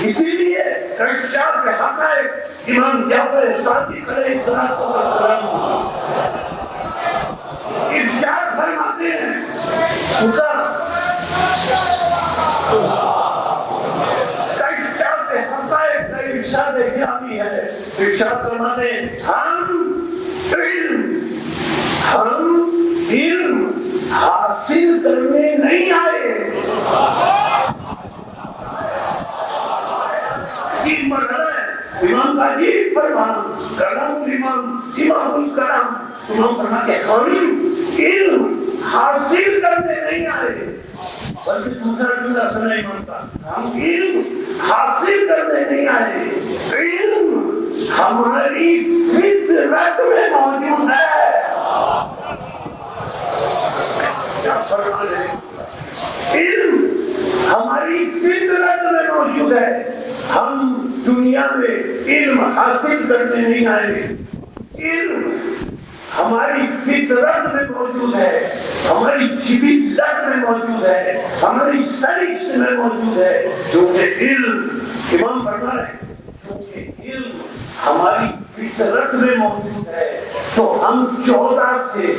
اسی لیے کشاف حقائق امام جعفر صادق علیہ السلام ارشاد فرماتے ہیں، کشاف حقائق کا ارشاد گرامی ہے، ارشاد فرماتے ہیں ہم علم حاصل کرنے نہیں آئے، امام کا جیب فرمان کرم امام الکرم، امام فرماتے ہیں ہم علم حاصل کرنے نہیں آئے، بلکہ دوسرا جملہ سنا امام کا، ہم علم حاصل کرنے نہیں آئے، علم ہماری فطرت میں موجود ہے۔ کیا فرمان ہے؟ علم ہماری فطرت میں موجود ہے، ہم دنیا میں علم حاصل کرنے نہیں آئے، علم ہماری فطرت میں موجود ہے، ہماری جبلت میں موجود ہے، ہماری سرشت میں موجود ہے، کیونکہ علم امام فرما رہے ہیں کیونکہ علم ہماری فطرت میں موجود ہے تو ہم 14 سے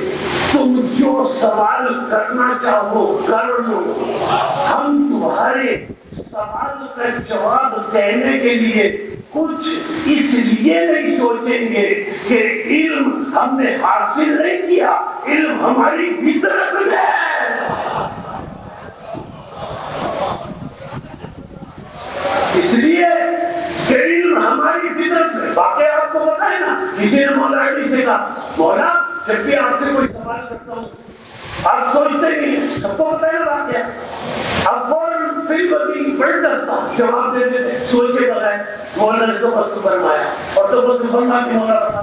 تم جو سوال کرنا چاہو کر لو، ہم تمہارے سوال کا جواب دینے کے لیے کچھ اس لیے نہیں سوچیں گے کہ علم ہم نے حاصل نہیں کیا، علم ہماری فطرت میں ہے۔ اس لیے کہ علم ہماری فطرت میں، واقعی آپ کو پتا ہے نا، کسی نے مولا علی سے کہا مولا جب بھی آپ سے کوئی سوال کرتا ہوں آپ سوچتے نہیں، سب کو پتا ہے نا واقعہ، اب فوراً پھر بچی پلٹ دستا جواب دے دیتے سوچ کے بتائے، مولا نے تو بس فرمایا اور تو بس فرما کے مولا بتا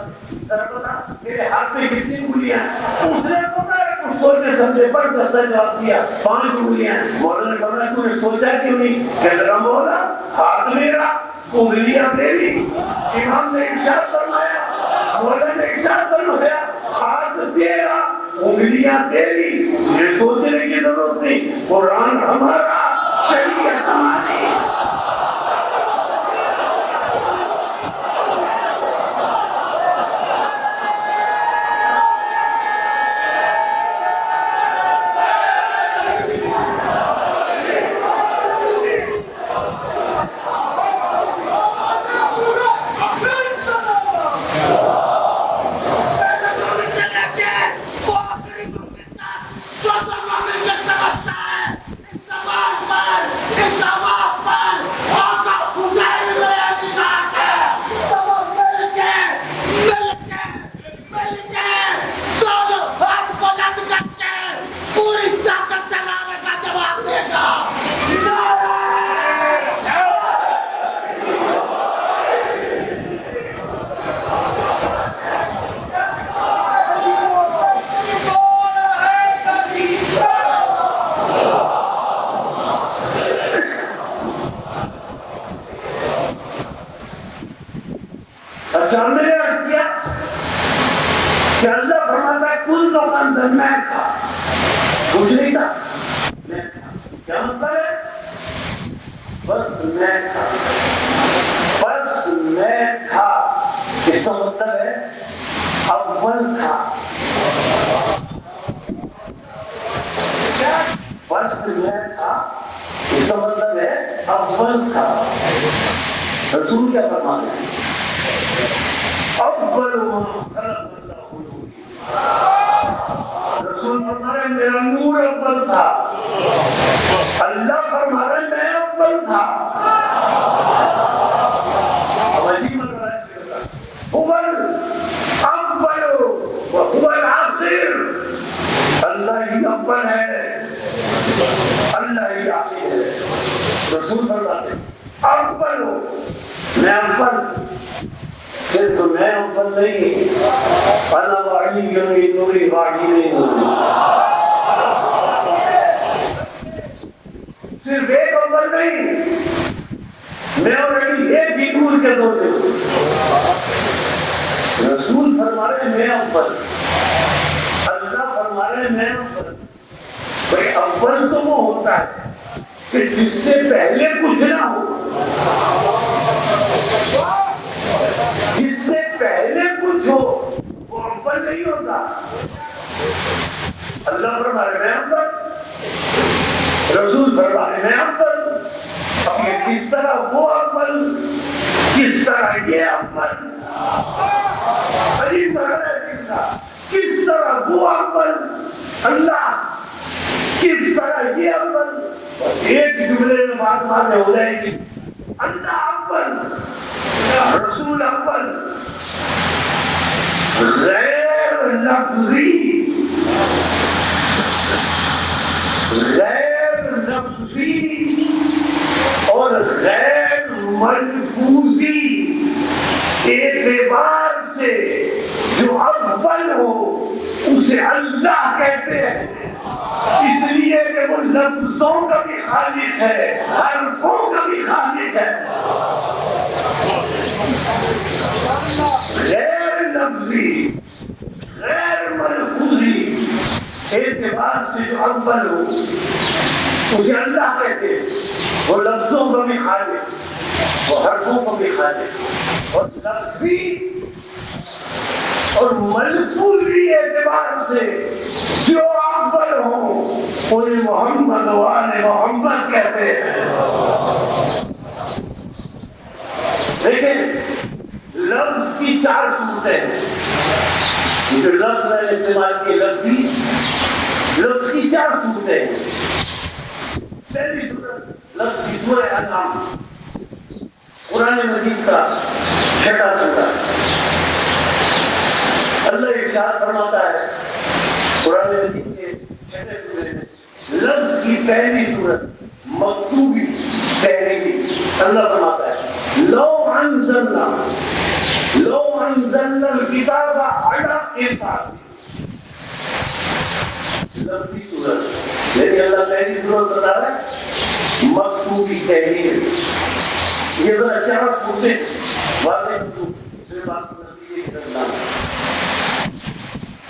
ذرا پتا میرے ہاتھ میں کتنی انگلیاں ہیں، اس نے پتا ہے کچھ سوچے سمجھے پر دستہ جواب دیا 5 انگلیاں. مولانا نے فرمایا تو نے سوچا کیوں نہیں؟ کہنے لگا مولا ہاتھ میرا انگلیاں میری. امام نے ارشاد فرمایا مولانا نے ارشاد فرمایا ہاتھ تیرا انگلیاں تیری. یہ سوچنے کی ضرورت نہیں. قرآن ہمارا شریعت ہماری. رسول کیا فرماتے ہیں؟ رسول فرما رہے میرا نور اول تھا. اللہ فرما رہے میں اول تھا. اللہ ہی اول ہے, اللہ ہی آخر ہے. رسول فرماتے اول ہو, میں اول. صرف میں اول نہیں, انا واڑی گنگی نوری واڑی نہیں ہوتی. صرف ایک اول نہیں, میں آلریڈی ایک ہی نور کے دور پہ. رسول فرما رہے میں اول, اللہ فرما رہے میں اول. بھائی اول تو وہ ہوتا ہے کہ جس سے پہلے کچھ نہ ہو, جس سے پہلے کچھ ہو وہ اول نہیں ہوتا. اللہ فرما رہے میں اول, رسول فرما رہے میں اول. اب یہ کس طرح وہ اول, کس طرح یہ اول, عجیب طرح ہے. کس طرح وہ اول اللہ, کس طرح یہ اول. ایک جملے میں بات باتیں ہو جائے گی. اللہ اول, رسول اول. غیر لفظی, غیر لفظی اور غیر ملفوظی اعتبار سے جو اول ہو اسے اللہ کہتے ہیں. اس لیے کہ وہ لفظوں کا بھی خالق ہے, حرفوں کا بھی خالق ہے. غیر لفظی غیر ملفوظی اعتبار سے جو اول ہو اسے اللہ کہتے ہیں. وہ لفظوں کا بھی خالق, وہ حرفوں کا بھی خالق, اور لفظی اور ملفوظی اعتبار سے جو اول ہوں انہیں محمد والے محمد کہتے ہیں. لیکن لفظ کی 4 صورتیں ہیں. جو لفظ میں نے استعمال کیے لفظ کی 4 صورتیں ہیں. پہلی صورت لفظ کی سورہ انعام, قرآن مجید کا 6واں سورہ. اللہ ارشاد فرماتا ہے قرآن مجید کے 6ویں سورے میں, لفظ کی پہلی صورت مکتوبی پہلی. اللہ فرماتا ہے لو انزلنا الکتاب علی کتاب, لفظی صورت، لیکن اللہ پہلی صورت بتا رہا ہے مکتوبی تحریر. یہ ذرا چار صورتیں واضح پھر بات کو نتیجے کرنا.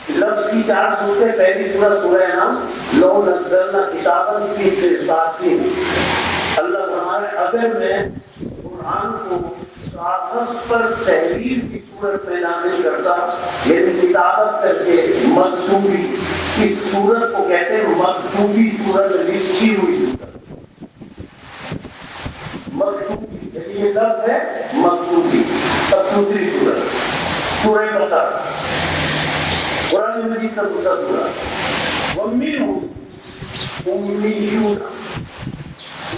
لفظ کی چار صورتیں. پہلی صورت سورہ نام لو نزلنا کتابا فی قرطاس. اللہ فرمائے اگر میں قرآن کو کاغذ پر تحریر کی صورت میں نازل کرتا، یعنی کتابت کر کے مکتوبی، اس صورت کو کہتے ہیں مکتوبی صورت، لکھی ہوئی صورت. مکتوبی یعنی یہ لفظ ہے مکتوبی. اب دوسری صورت سورہ بقرہ، قرآن مجید کا دوسرا سورہ. وَمِنْهُمْ أُمِّيُّونَ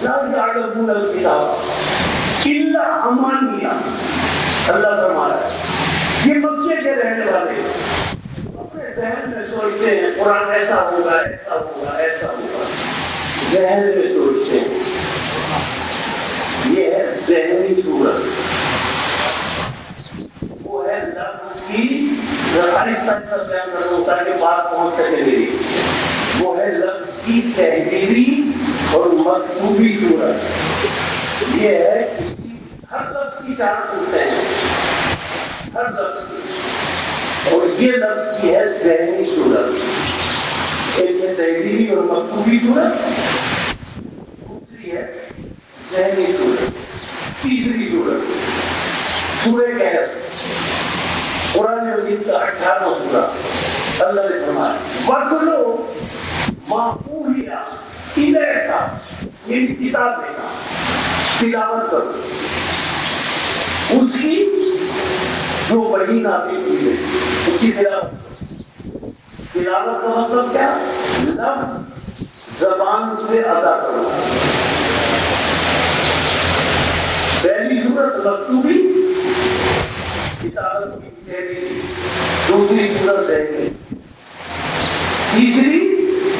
لَا يَعْلَمُونَ الْكِتَابَ إِلَّا أَمَانِيَّ. اللہ فرماتا ہے یہ مکے کے رہنے والے اپنے ذہن میں سوچتے ہیں قرآن ایسا ہوگا ایسا ہوگا ایسا ہوگا. ذہن میں سوچتے ہیں. یہ ہے ذہنی صورت. وہ ہے لفظ کی آہستہ بیان کرنا ہوتا ہے کہ بات پہنچ سکے میری. وہ ہے لفظ کی تحریری اور مکتوبی صورت. یہ ہے ہر لفظ کی چار صورتیں ہیں، ہر لفظ کی. اور یہ لفظ کی ہے ذہنی صورت. ایک ہے تحریری اور مکتوبی صورت، دوسری ہے ذہنی صورت. تیسری صورت سورہ کہف، قرآن مجید کا 18واں سورہ. اللہ نے فرمایا وَاتْلُ مَا أُوحِیَ إِلَیْکَ، یہ کتاب دینا، تلاوت کرو اس کی جو وحی نازل ہوئی ہے اس کی تلاوت. تلاوت کا مطلب کیا؟ لفظ زبان سے ادا کرو. پہلی صورت مکتوبی کتابت کی تحریری، دوسری صورت ذہنی، تیسری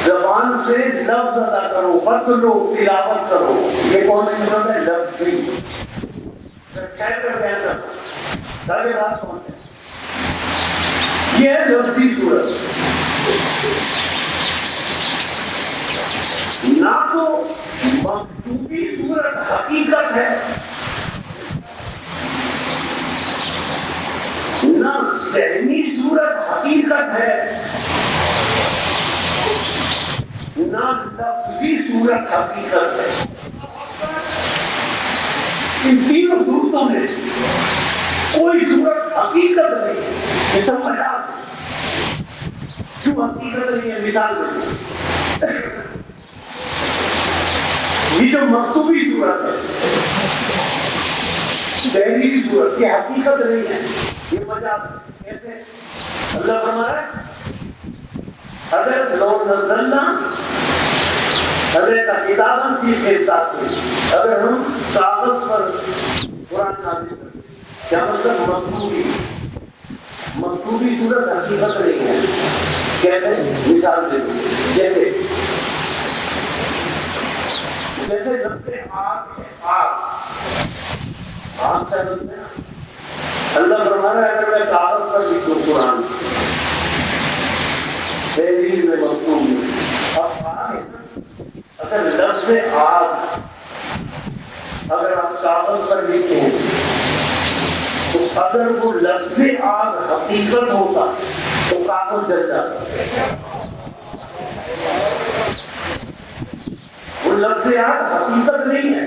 زبان سے لفظ ادا کرو. مطلو تلاوت کرو. یہ کون سی صورت ہے؟ لفظی. سارے بات کون ہے؟ یہ ہے لفظی صورت. نہ تو مکتوبی صورت حقیقت ہے، نہ ذہنی صورت حقیقت ہے، نہ لفظی صورت حقیقت ہے. ان تینوں صورتوں میں کوئی صورت حقیقت نہیں. یہ سب مجاز ہے. کیوں حقیقت نہیں ہے؟ مثال دیں. یہ جو مکتوبی صورت ہے، ذہنی صورت، یہ حقیقت نہیں ہے، یہ مجاز ہے. کیسے؟ اللہ فرمایا اگر لو نزلنا اگر کتاباً فی قرطاس، اگر ہم کاغذ پر قرآن نازل کرتے، کیا مطلب؟ مکتوبی. مکتوبی صورت حقیقت نہیں ہے. کیسے؟ مثال دے دوں. جیسے لفظ آگ ہے، آگ سے لفظ ہے. اللہ فرمایا اگر میں کاغذ پر لکھوں قرآن تحریر میں مکتوب میں، اب آگ ہے، اگر لفظ آگ اگر آپ کاغذ پر لکھیں تو اگر وہ لفظ آگ حقیقت ہوتا تو کاغذ جل جاتا. وہ لفظ آگ حقیقت نہیں ہے،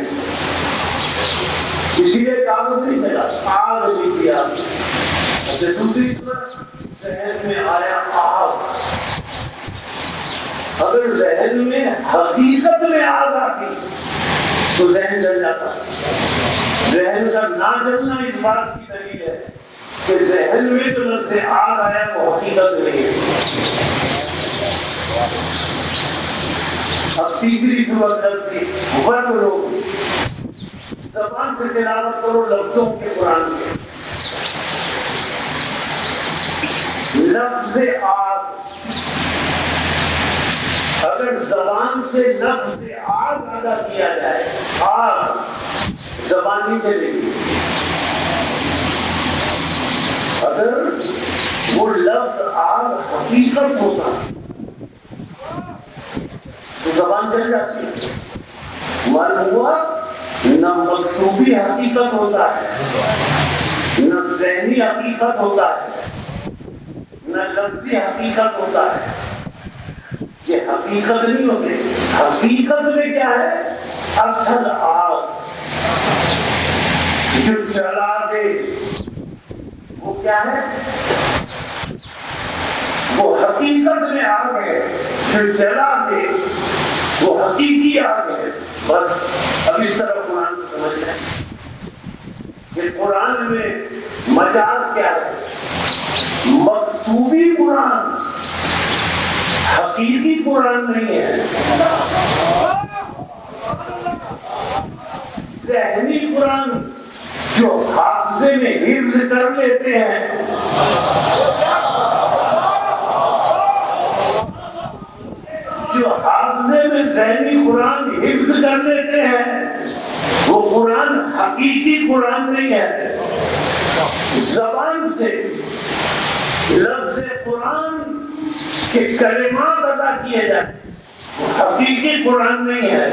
اسی لیے کاغذ نہیں ملا، آگ لکھ دیا. دوسری طرف ذہن میں آیا آگ، اگر ذہن میں حقیقت میں آگ آتی تو ذہن جل جاتا. ذہن کا نہ جلنا اس بات کی دلیل ہے کہ ذہن میں جو لفظ آگ آیا وہ حقیقت نہیں ہے. اب تیسری صورت لفظی ورد لوگ زبان سے تلاوت کرو لفظوں کے قرآن کے. لفظ آگ اگر زبان سے لفظ آگ ادا کیا جائے، آگ زبانی چلے گی. اگر وہ لفظ آگ حقیقت ہوتا تو زبان چل جاتی ہے. معلوم ہوا نہ مکتوبی حقیقت ہوتا ہے، نہ ذہنی حقیقت ہوتا ہے، نہ لفظی حقیقت ہوتا ہے. یہ حقیقت نہیں ہوتے. حقیقت میں کیا ہے؟ اصل آگ جو جلا دے وہ کیا ہے؟ وہ حقیقت میں آگ ہے. جو جلا دے وہ حقیقی آگ ہے. بس اب اس طرح قرآن کو سمجھ لیں کہ قرآن میں مجاز کیا ہے. مکتوبی قرآن حقیقی قرآن نہیں ہے. ذہنی قرآن جو حافظے میں حفظ کر لیتے ہیں، جو حافظے میں ذہنی قرآن حفظ کر لیتے ہیں، وہ قرآن حقیقی قرآن نہیں ہے. زبان سے لفظ قرآن کے کلمات ادا کیے جائیں وہ حقیقی قرآن نہیں ہے.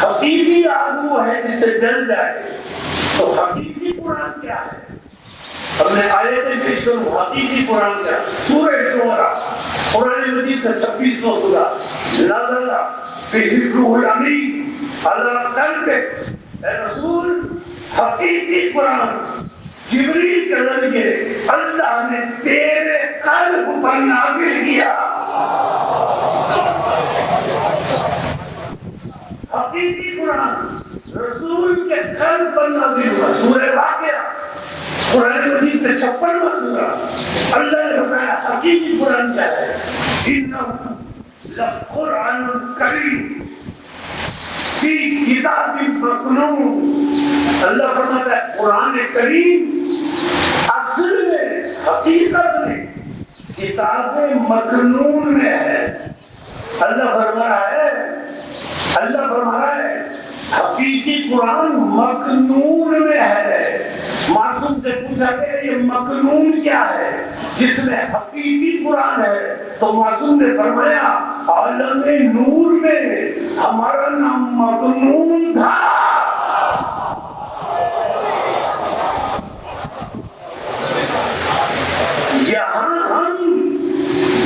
حقیقی آگ وہ ہے جسے جل جائے. تو حقیقی قرآن کیا ہے؟ ہم نے آیتیں پیش کروں. حقیقی قرآن کیا؟ سورہ شعراء قرآن مجید کا 26واں سورہ. نازل بہ الروح الامین علی قلبک، اے رسول حقیقی قرآن جبریل کے ذریعے اللہ نے تیرے قلب پر نازل کیا. حقیقی قرآن رسول کے قلب پر نازل ہوا. سورہ واقعہ قرآن مجید میں 56واں سورہ. اللہ نے بتایا حقیقی قرآن کیا ہے. انہ لقرآن کریم فی کتاب مکنون. اللہ فرماتا ہے قرآن کریم اصل میں حقیقت میں کتاب مکنون میں ہے. اللہ فرما رہا ہے حقیقی قرآن مکنون میں ہے. معصوم سے پوچھا کہ یہ مکنون کیا ہے جس میں حقیقی قرآن ہے؟ تو معصوم نے فرمایا عالم نور میں ہمارا نام مکنون تھا. یہاں ہم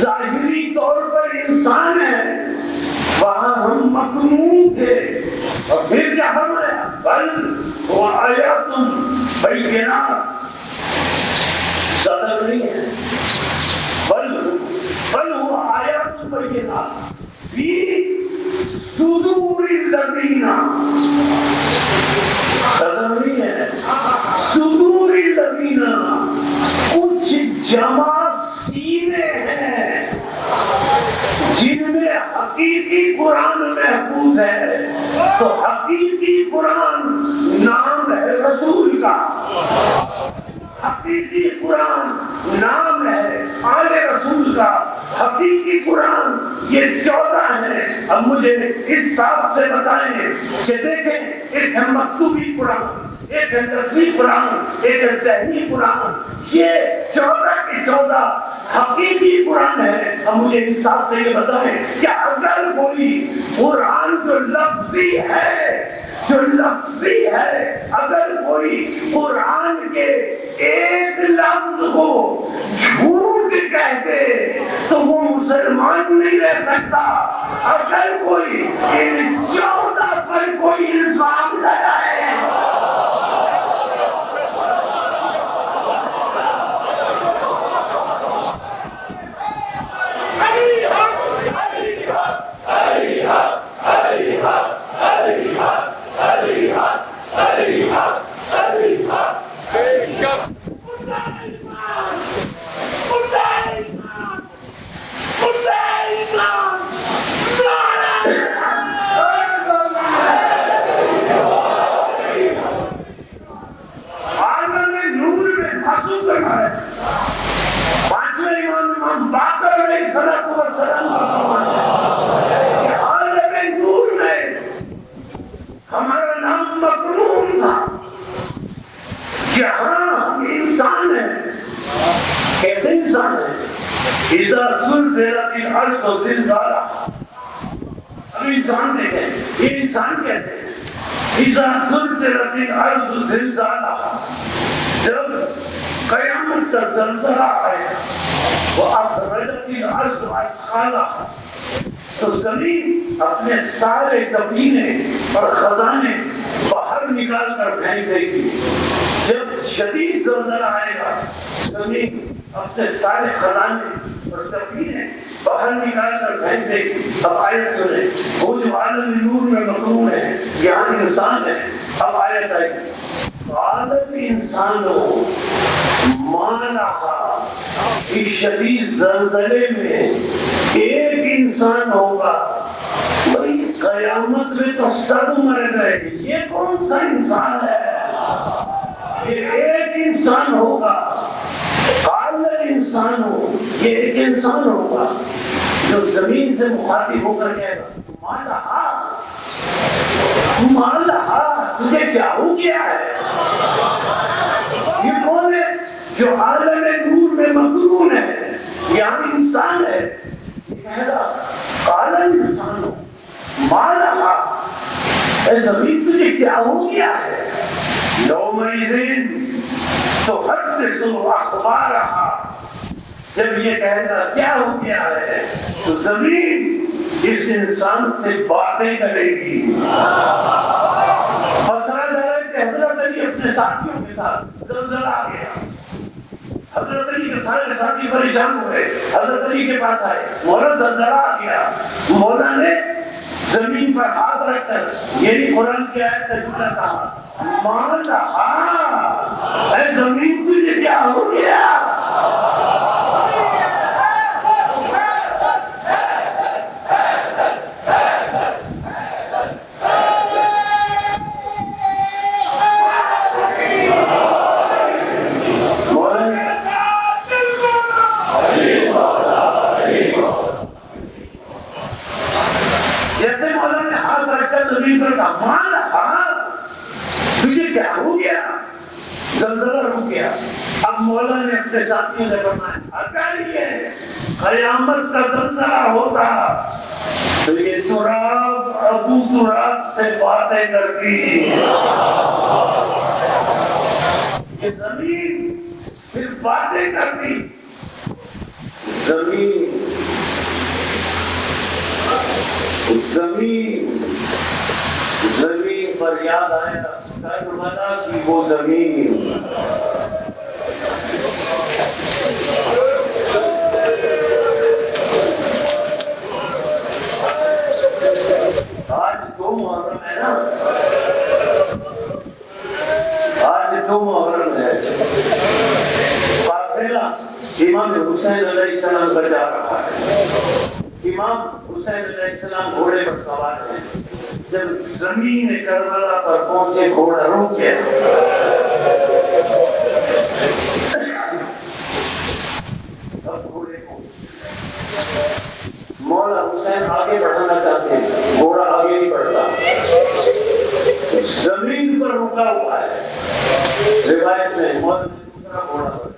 ظاہری طور پر انسان ہیں، وہاں ہم مکنون تھے. اور پھر کیا فرمایا؟ بل وہ آیات بینات. صدق نہیں ہے. بل وہ آیات بینات فی صدور الذین. صدق نہیں ہے. صدور الذین کچھ جمع سینے ہیں جن میں حقیقی قرآن محفوظ ہے. تو حقیقی قرآن نام ہے رسول کا. حقیقی قرآن نام ہے آل رسول کا. حقیقی قرآن یہ 14 ہے. اب مجھے اس حساب سے بتائیں کہ دیکھیں ایک ہے مکتوبی قرآن، ایک ہے لفظی قرآن، ایک ہے ذہنی قرآن. یہ 14 کی 14 حقیقی قرآن ہے. اب مجھے اس حساب سے یہ بتائیں کہ اگر کوئی قرآن جو لفظی ہے اگر کوئی قرآن کے ایک لفظ کو جھوٹ کہتے تو وہ مسلمان نہیں رہ سکتا. اگر کوئی ان 14 پر کوئی الزام لگائے ہمارا نام مکنون تھا. جہاں انسان ہے کیسے انسان ہے؟ اذا زلزلت الارض زلزالها انسان دیکھیں، یہ انسان کہتے ہیں اذا زلزلت الارض زلزالها، جب قیامت کا زلزلہ آئے واخرجت الارض اثقالها، تو زمین اپنے سارے کفینے اور خزانے باہر نکال کر پھینک دے گی۔ جب شدید زلزلہ آئے گا زمین اپنے سارے خزانے اور کفینے باہر نکال کر پھینک دے گی۔ اب آیت سنیں، وہ جو عالم نور میں مقرون ہے یہاں انسان ہے۔ اب آیت آئے گی، عالم انسان ہو مانا اس شدید زلزلے میں ایک انسان ہوگا۔ بھئی قیامت میں تو سب مر گئے، یہ کون سا انسان ہے؟ یہ ایک انسان ہوگا، عالم انسان ہو، یہ ایک انسان ہوگا جو زمین سے مخاطب ہو کر کہے گا مالہا، تجھے کیا ہو گیا ہے؟ یہ کون ہے جو عالم نور میں مقرون ہے، یعنی انسان ہے؟ یہ کہے گا عالم انسان ہو مالہا، اے زمین تجھے کیا ہو گیا ہے؟ یومئذ تحدث اخبارہا، جب یہ کہے گا کیا ہو گیا ہے تو زمین اس انسان سے باتیں کرے گی۔ مسئلہ ہے کہ حضرت علی اپنے ساتھیوں کے ساتھ زلزلہ آ گیا، حضرت علی کے سارے ساتھی پریشان ہوئے، حضرت علی کے پاس آئے، مولا زلزلہ آ گیا۔ مولا نے زمین پر ہاتھ رکھ کر یہی قرآن کی آیت ترجمہ کہا، مالہا، اے زمین تجھے کیا ہو گیا؟ جیسے مولا نے ہاتھ رکھ کر زمین پر کہا مالہا، تجھے کیا ہو گیا؟ زلزلہ رک گیا۔ اب مولا نے اپنے ساتھیوں سے فرمایا اگر یہ قیامت کا زلزلہ ہوتا تو یہ تراب ابو تراب سے باتیں کرتی، یہ زمین پھر باتیں کرتی۔ زمین پر یاد آیا کربلا کی وہ زمین، آج دو محرم ہے نا، آج دو محرم ہے، قافلہ امام حسین علیہ السلام کا جا رہا ہے۔ امام حسین علیہ السلام گھوڑے پر سوار ہیں، جب زمین کربلا پر پہنچے گھوڑا رک گیا۔ اب گھوڑے کو مولا حسین آگے بڑھانا چاہتے ہیں، گھوڑا آگے نہیں بڑھتا، زمین پر رکا ہوا ہے۔ روایت میں مولا نے دوسرا گھوڑا بڑھا،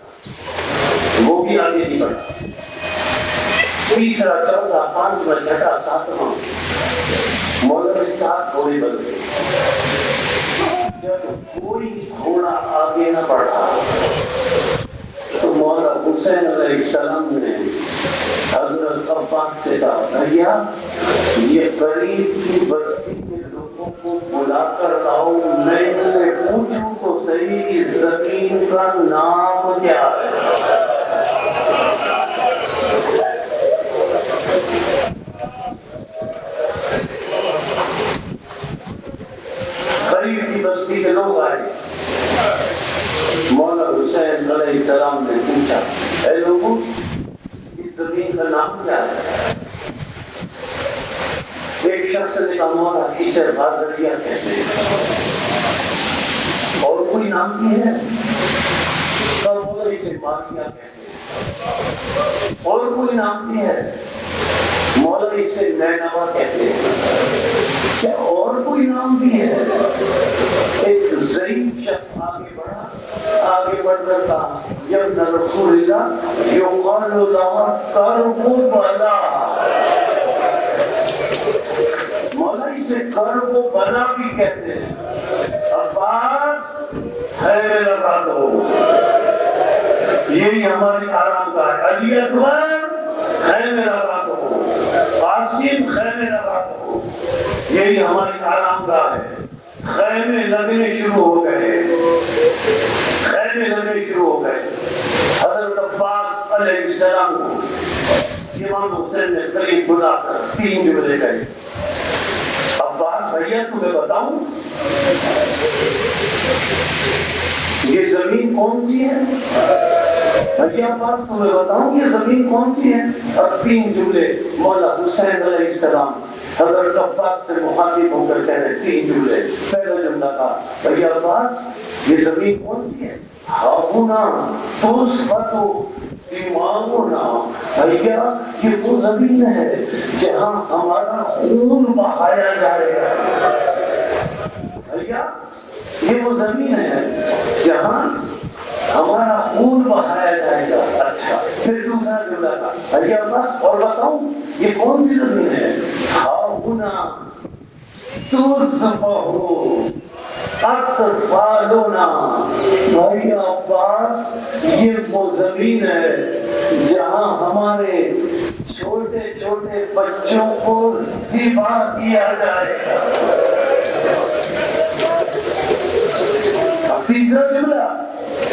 وہ بھی آگے نہیں بڑھا، تیسرا چوتھا پانچواں چھٹا ساتواں، مولا کے ساتھ گھوڑے بن گئے۔ جب کوئی گھوڑا آگے نہ بڑھا تو مولا حسین علیہ السلام نے حضرت عباس سے کہا بھیا یہ قریب کی بستی کے لوگوں کو بلا کر لاؤ، میں ان سے پوچھوں تو صحیح زمین کا نام کیا ہے۔ قریب کی بستی کے لوگ آئے، مولا حسین علیہ السلام نے پوچھا اے لوگوں اس زمین کا نام کیا ہے؟ ایک شخص نے کہا مولا اسے غازریہ کہتے ہیں۔ اور کوئی نام بھی ہے؟ مولا اسے باقیہ کہتے ہیں۔ اور کوئی نام بھی ہے؟ مولا اسے نینوا کہتے ہیں۔ کیا اور کوئی نام بھی ہے؟ ایک ضعیف شخص آگے بڑھا، آگے بڑھ کر کہا یبن رسول اللہ یقال لها کربلا، اسے گھر کو بنا بھی کہتے ہیں. عباس خیمے لگا دو، یہی ہماری آرام گاہ ہے. علی اکبر خیمے لگا دو، قاسم خیمے لگا دو، یہی ہماری آرام گاہ ہے. خیمے لگنے شروع ہو گئے، خیمے لگنے شروع ہو گئے. حضرت عباس علیہ السلام کو امام حسین نے قریب بلا کر 3 جملے کہے. عباس بھیا تمہیں بتاؤں یہ زمین کون سی ہے؟ بھیا عباس تمہیں بتاؤں یہ زمین کون سی ہے؟ اور 3 جملے مولا حسین علیہ السلام حضرت عباس سے مخاطب ہو کر کہہ رہے. 3 جملے. پہلا جملہ تھا بھیا عباس یہ زمین کون سی ہے؟ ہاؤنا توسفتو ایمانونا. بھیا یہ وہ زمین ہے جہاں ہمارا خون بہایا جائے گا. بھیا یہ وہ زمین ہے جہاں ہمارا خون بہایا جائے گا. اچھا پھر دوسرا جملہ تھا بھیا بس اور بتاؤں یہ کون سی زمین ہے؟ ہاؤنا تذبحو اطفالنا. بھائی عباس یہ وہ زمین ہے جہاں ہمارے چھوٹے چھوٹے بچوں کو ذبح کیا جائے گا. تیسرا جملہ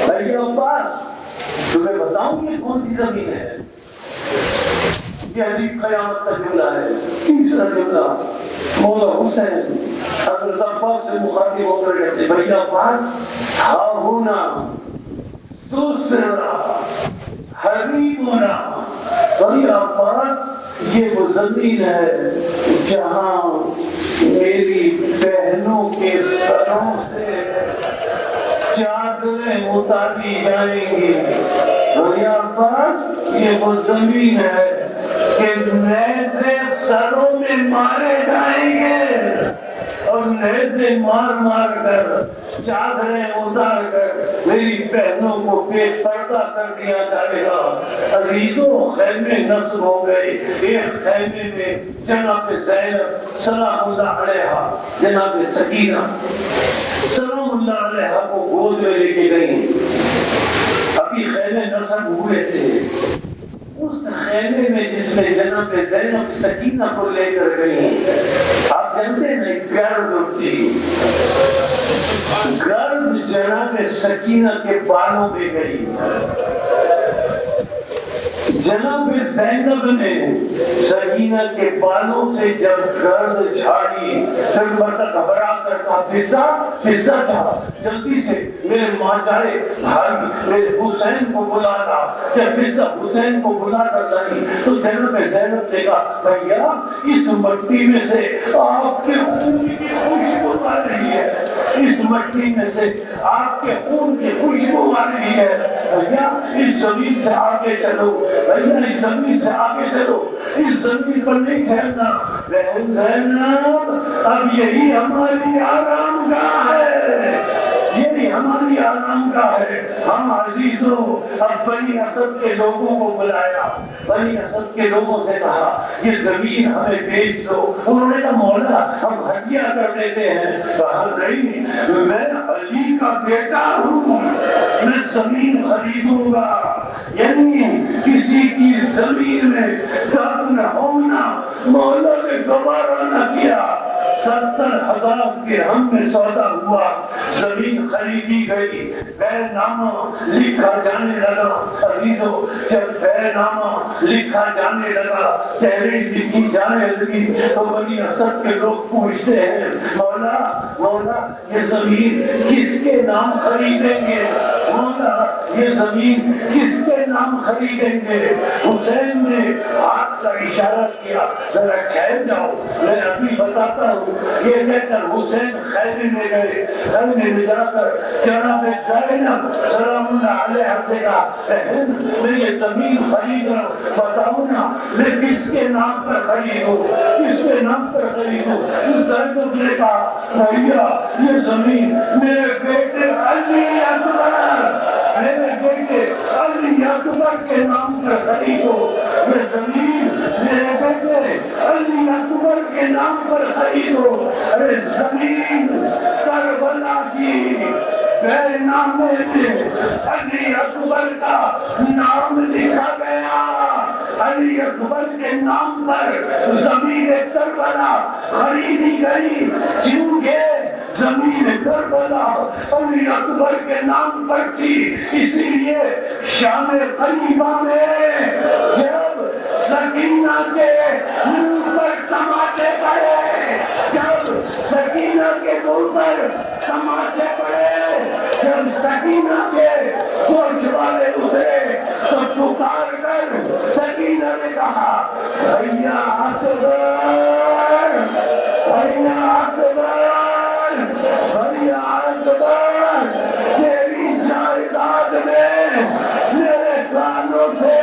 بھائی عباس تمہیں بتاؤں یہ کون سی زمین ہے؟ یہ عجیب قیامت کا جملہ ہے. تیسرا جملہ مولا حسین حضرت عباس سے مخاطب ہو کر کہتے بھائی عباس ہاؤنا دوسرا حبیبنا. بھائی عباس یہ وہ زمین ہے جہاں میری بہنوں کے سروں سے چادریں اتاری جائیں گی. بھائی عباس یہ وہ زمین ہے کہ نیزے سروں میں مارے جائیں گے اور نیزے مار مار کر چادریں اتار کر میری بہنوں کو بے پردہ کر دیا جائے گا. عزیزوں خیمے نصب ہو گئے. ایک خیمے میں جناب زینب سلام اللہ علیہا، جناب سکینہ سلام اللہ علیہا کو گود میں لے کے گئی. ابھی خیمے نصب ہوئے تھے. اس خیمے میں جس میں جناب زینب سکینہ کو لے کر گئی، آپ جانتے ہیں گرد تھی. گرد جناب سکینہ کے بالوں میں گئی. جناب زینب نے سکینہ کے بالوں سے جب گرد جھاڑی پھر مطلب گھبرا کر کہا پزا چاہ جلدی سے میرے ماں جائے بھائی میرے حسین کو بلا لا. جب پزا حسین کو بلا کر لائی تو جناب زینب نے کہا بھیا اس مٹی میں سے آپ کے خون کی خوشبو آ رہی ہے، اس مٹی میں سے آپ کے خون کی خوشبو آ رہی ہے. بھیا اس زمین سے آگے چلو، بھیا اس زمین سے آگے چلو، اس زمین پر نہیں ٹھہرنا. زینب اب یہی ہماری آرام گاہ ہے، یہی ہماری آرام گاہ ہے. ہم عزیزوں اب بنی اسد کے لوگوں کو بلایا، بنی اسد کے لوگوں سے کہا یہ زمین ہمیں بیچ دو. انہوں نے کہا مولا ہم ہدیہ کر دیتے ہیں. کہا نہیں میں علی کا بیٹا ہوں، میں زمین خریدوں گا. یعنی کسی کی زمین میں دفن ہونا مولا نے گوارا نہ کیا. 70,000 درہم میں سودا ہوا، زمین خریدی گئی، بے نامہ لکھا جانے لگا. عزیزوں جب بے نامہ لکھا جانے لگا، تحریر لکھی جانے لگی تو بنی اسد کے لوگ پوچھتے ہیں مولا مولا یہ زمین کس کے نام خریدیں گے؟ مولا یہ زمین کس کے نام خریدیں گے؟ حسین نے ہاتھ کا اشارہ کیا ذرا ٹھہر جاؤ میں ابھی بتاتا ہوں. یہ کہہ کر حسین خیمے میں گئے. خیمے میں جا کر جناب زینب سلام اللہ علیہ سے کہا بہن میں یہ زمین خرید رہا ہوں، بتاؤ نا میں کس کے نام پر خریدوں، کس کے نام پر خریدوں؟ زینب نے کہا بھیا یہ زمین میرے بیٹے علی اکبر، میرے بیٹے علی اکبر کے نام پر خریدو، یہ زمین میرے بیٹے علی اکبر کے نام پر خریدو، ارے زمین کربلا کی بے نامے میں علی اکبر کا نام لکھا گیا، علی اکبر کے نام پر زمین کربلا خریدی گئی، کیونکہ زمین کربلا علی اکبر کے نام پر تھی، اسی لیے شام خلیفہ میں جب سکینہ کے منہ پر تماچے پڑے، جب سکینہ کے منہ پر تماچے پڑے، جب سکینہ کے کوچ والے اترے تو پکار کر سکینہ نے کہا بھیا اکبر، بھیا اکبر، بھیا اکبر، تیری جائیداد میں میرے کانوں سے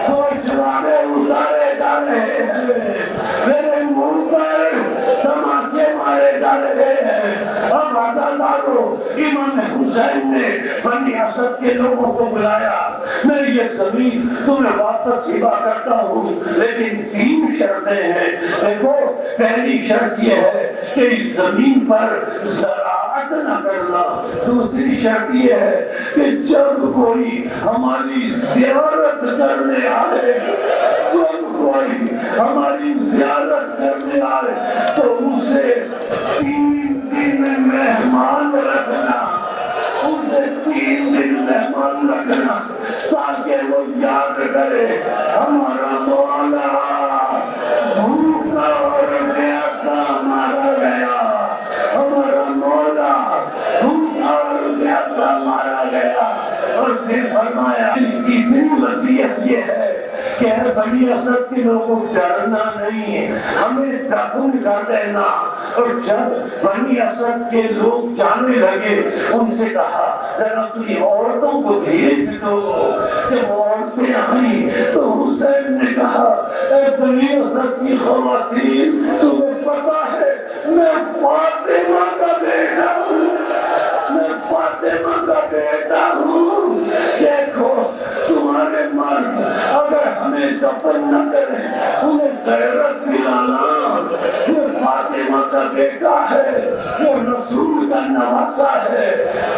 کوچ والے اتارے جا رہے ہیں، میرے منہ پر تماچے مارے جا رہے ہیں۔ اب عدالتوں امام حسین نے بنی اسد کے لوگوں کو بلایا، میں یہ زمین تمہیں واپس ہبا کرتا ہوں، لیکن 3 شرطیں ہیں۔ دیکھو، پہلی شرط یہ ہے کہ اس زمین پر زراعت نہ کرنا، دوسری شرط یہ ہے کہ جب کوئی ہماری زیارت کرنے آئے، جب کوئی ہماری زیارت کرنے آئے تو اسے 3 دن مہمان رکھنا، اسے 3 دن مہمان رکھنا، تاکہ وہ یاد کرے ہمارا مولا بھوکا اور پیاسا مارا گیا، ہمارا مولا بھوکا اور پیاسا مارا گیا۔ اور پھر فرمایا تیسری وصیت یہ ہے کہ بنی اسد کے لوگوں ڈرنا نہیں، ہمیں دفن کر دینا۔ اور جب بنی اسد کے لوگ جانے لگے ان سے کہا ذرا اپنی عورتوں کو بھیج دو۔ جب عورتیں آئیں تو حسین نے کہا اے بنی اسد کی خواتین، تمہیں پتا ہے میں فاطمہ کا بیٹا ہوں، میں فاطمہ کا بیٹا ہوں، دیکھو تمہارے مرد اگر ہمیں دفن نہ کریں انہیں غیرت دلانا، یہ فاطمہ کا بیٹا ہے، یہ رسول کا نواسا ہے۔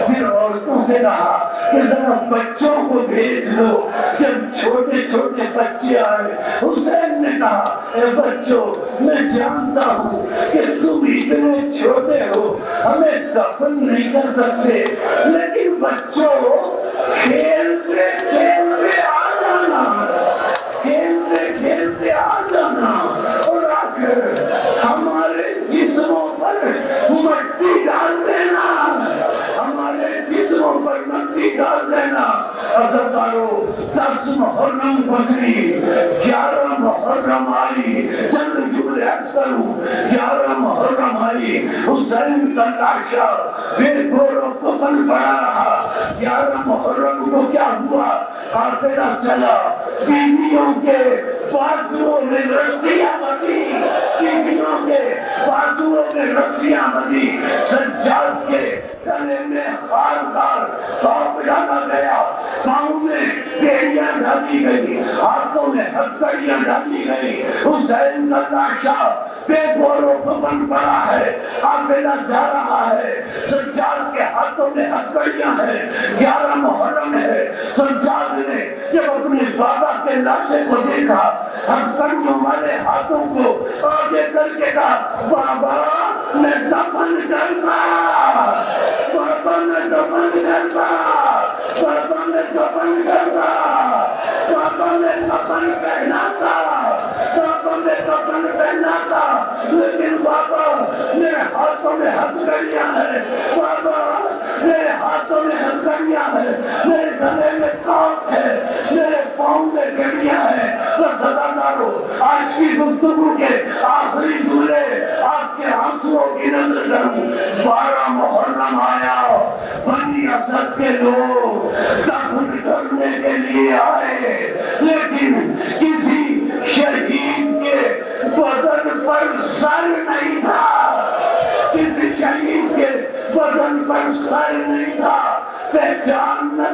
پھر عورتوں سے کہا کہ ذرا بچوں کو بھیج دو۔ جب چھوٹے چھوٹے بچے آئے حسین نے کہا اے بچوں، میں جانتا ہوں کہ تم اتنے چھوٹے ہو ہمیں دفن نہیں کر سکتے، لیکن بچوں کھیلتے کھیلتے آ جانا، کھیلتے کھیلتے آ جانا، اور آ کر ہمارے جسموں پر مٹی ڈال دینا، ہمارے جسموں پر مٹی ڈال دینا۔ عزتدارو، 10 محرم گزری، 11 محرم آئی، چند جملے اکثر 11 محرم آئی، حسین کا لاشا بے گور و کفن پڑا رہا۔ 11 محرم کو کیا ہوا؟ قافلہ چلا، بیویوں کے بازوؤں میں رسیاں بندھی، بیویوں کے بازوؤں میں رسیاں بندھی، سجاد کے گلے میں خار توپ ڈالا گیا، پاؤں میں بیڑیاں ڈالی گئی، ہاتھوں میں ہتھکڑیاں ڈالی گئی۔ حسین کا لاشا بے گور و کفن پڑا ہے، قافلہ جا رہا ہے، سجاد کے ہاتھوں میں ہتھکڑیاں ہیں، 11 محرم ہے۔ سجاد نے جب اپنے بابا کے لاشے کو دیکھا، ہتھکڑیوں والے ہاتھوں کو آگے کر کے کہا بابا میں دفن کرتا، بابا میں دفن کرتا، بابا میں دفن کرتا، بابا میں دفن پہناتا، بابا میں دفن پہناتا، لیکن بابا میرے ہاتھوں میں ہتھکڑیاں ہیں، بابا میرے ہاتھوں میں ہتھکڑیاں ہیں، میرے گلے میں کاٹ ہے، میرے پاؤں میں گڑیاں ہیں۔ عزتدارو، آج کی گفتگو کے آخری جملے آپ کے آنسوؤں کی نظر کروں۔ 12 محرم آیا، بنی اسد کے لوگ دفن کرنے کے لیے آئے، لیکن کسی شہید کے بدن پر سر نہیں تھا، کسی شہید کے بدن پر سر نہیں تھا، پہچان نہ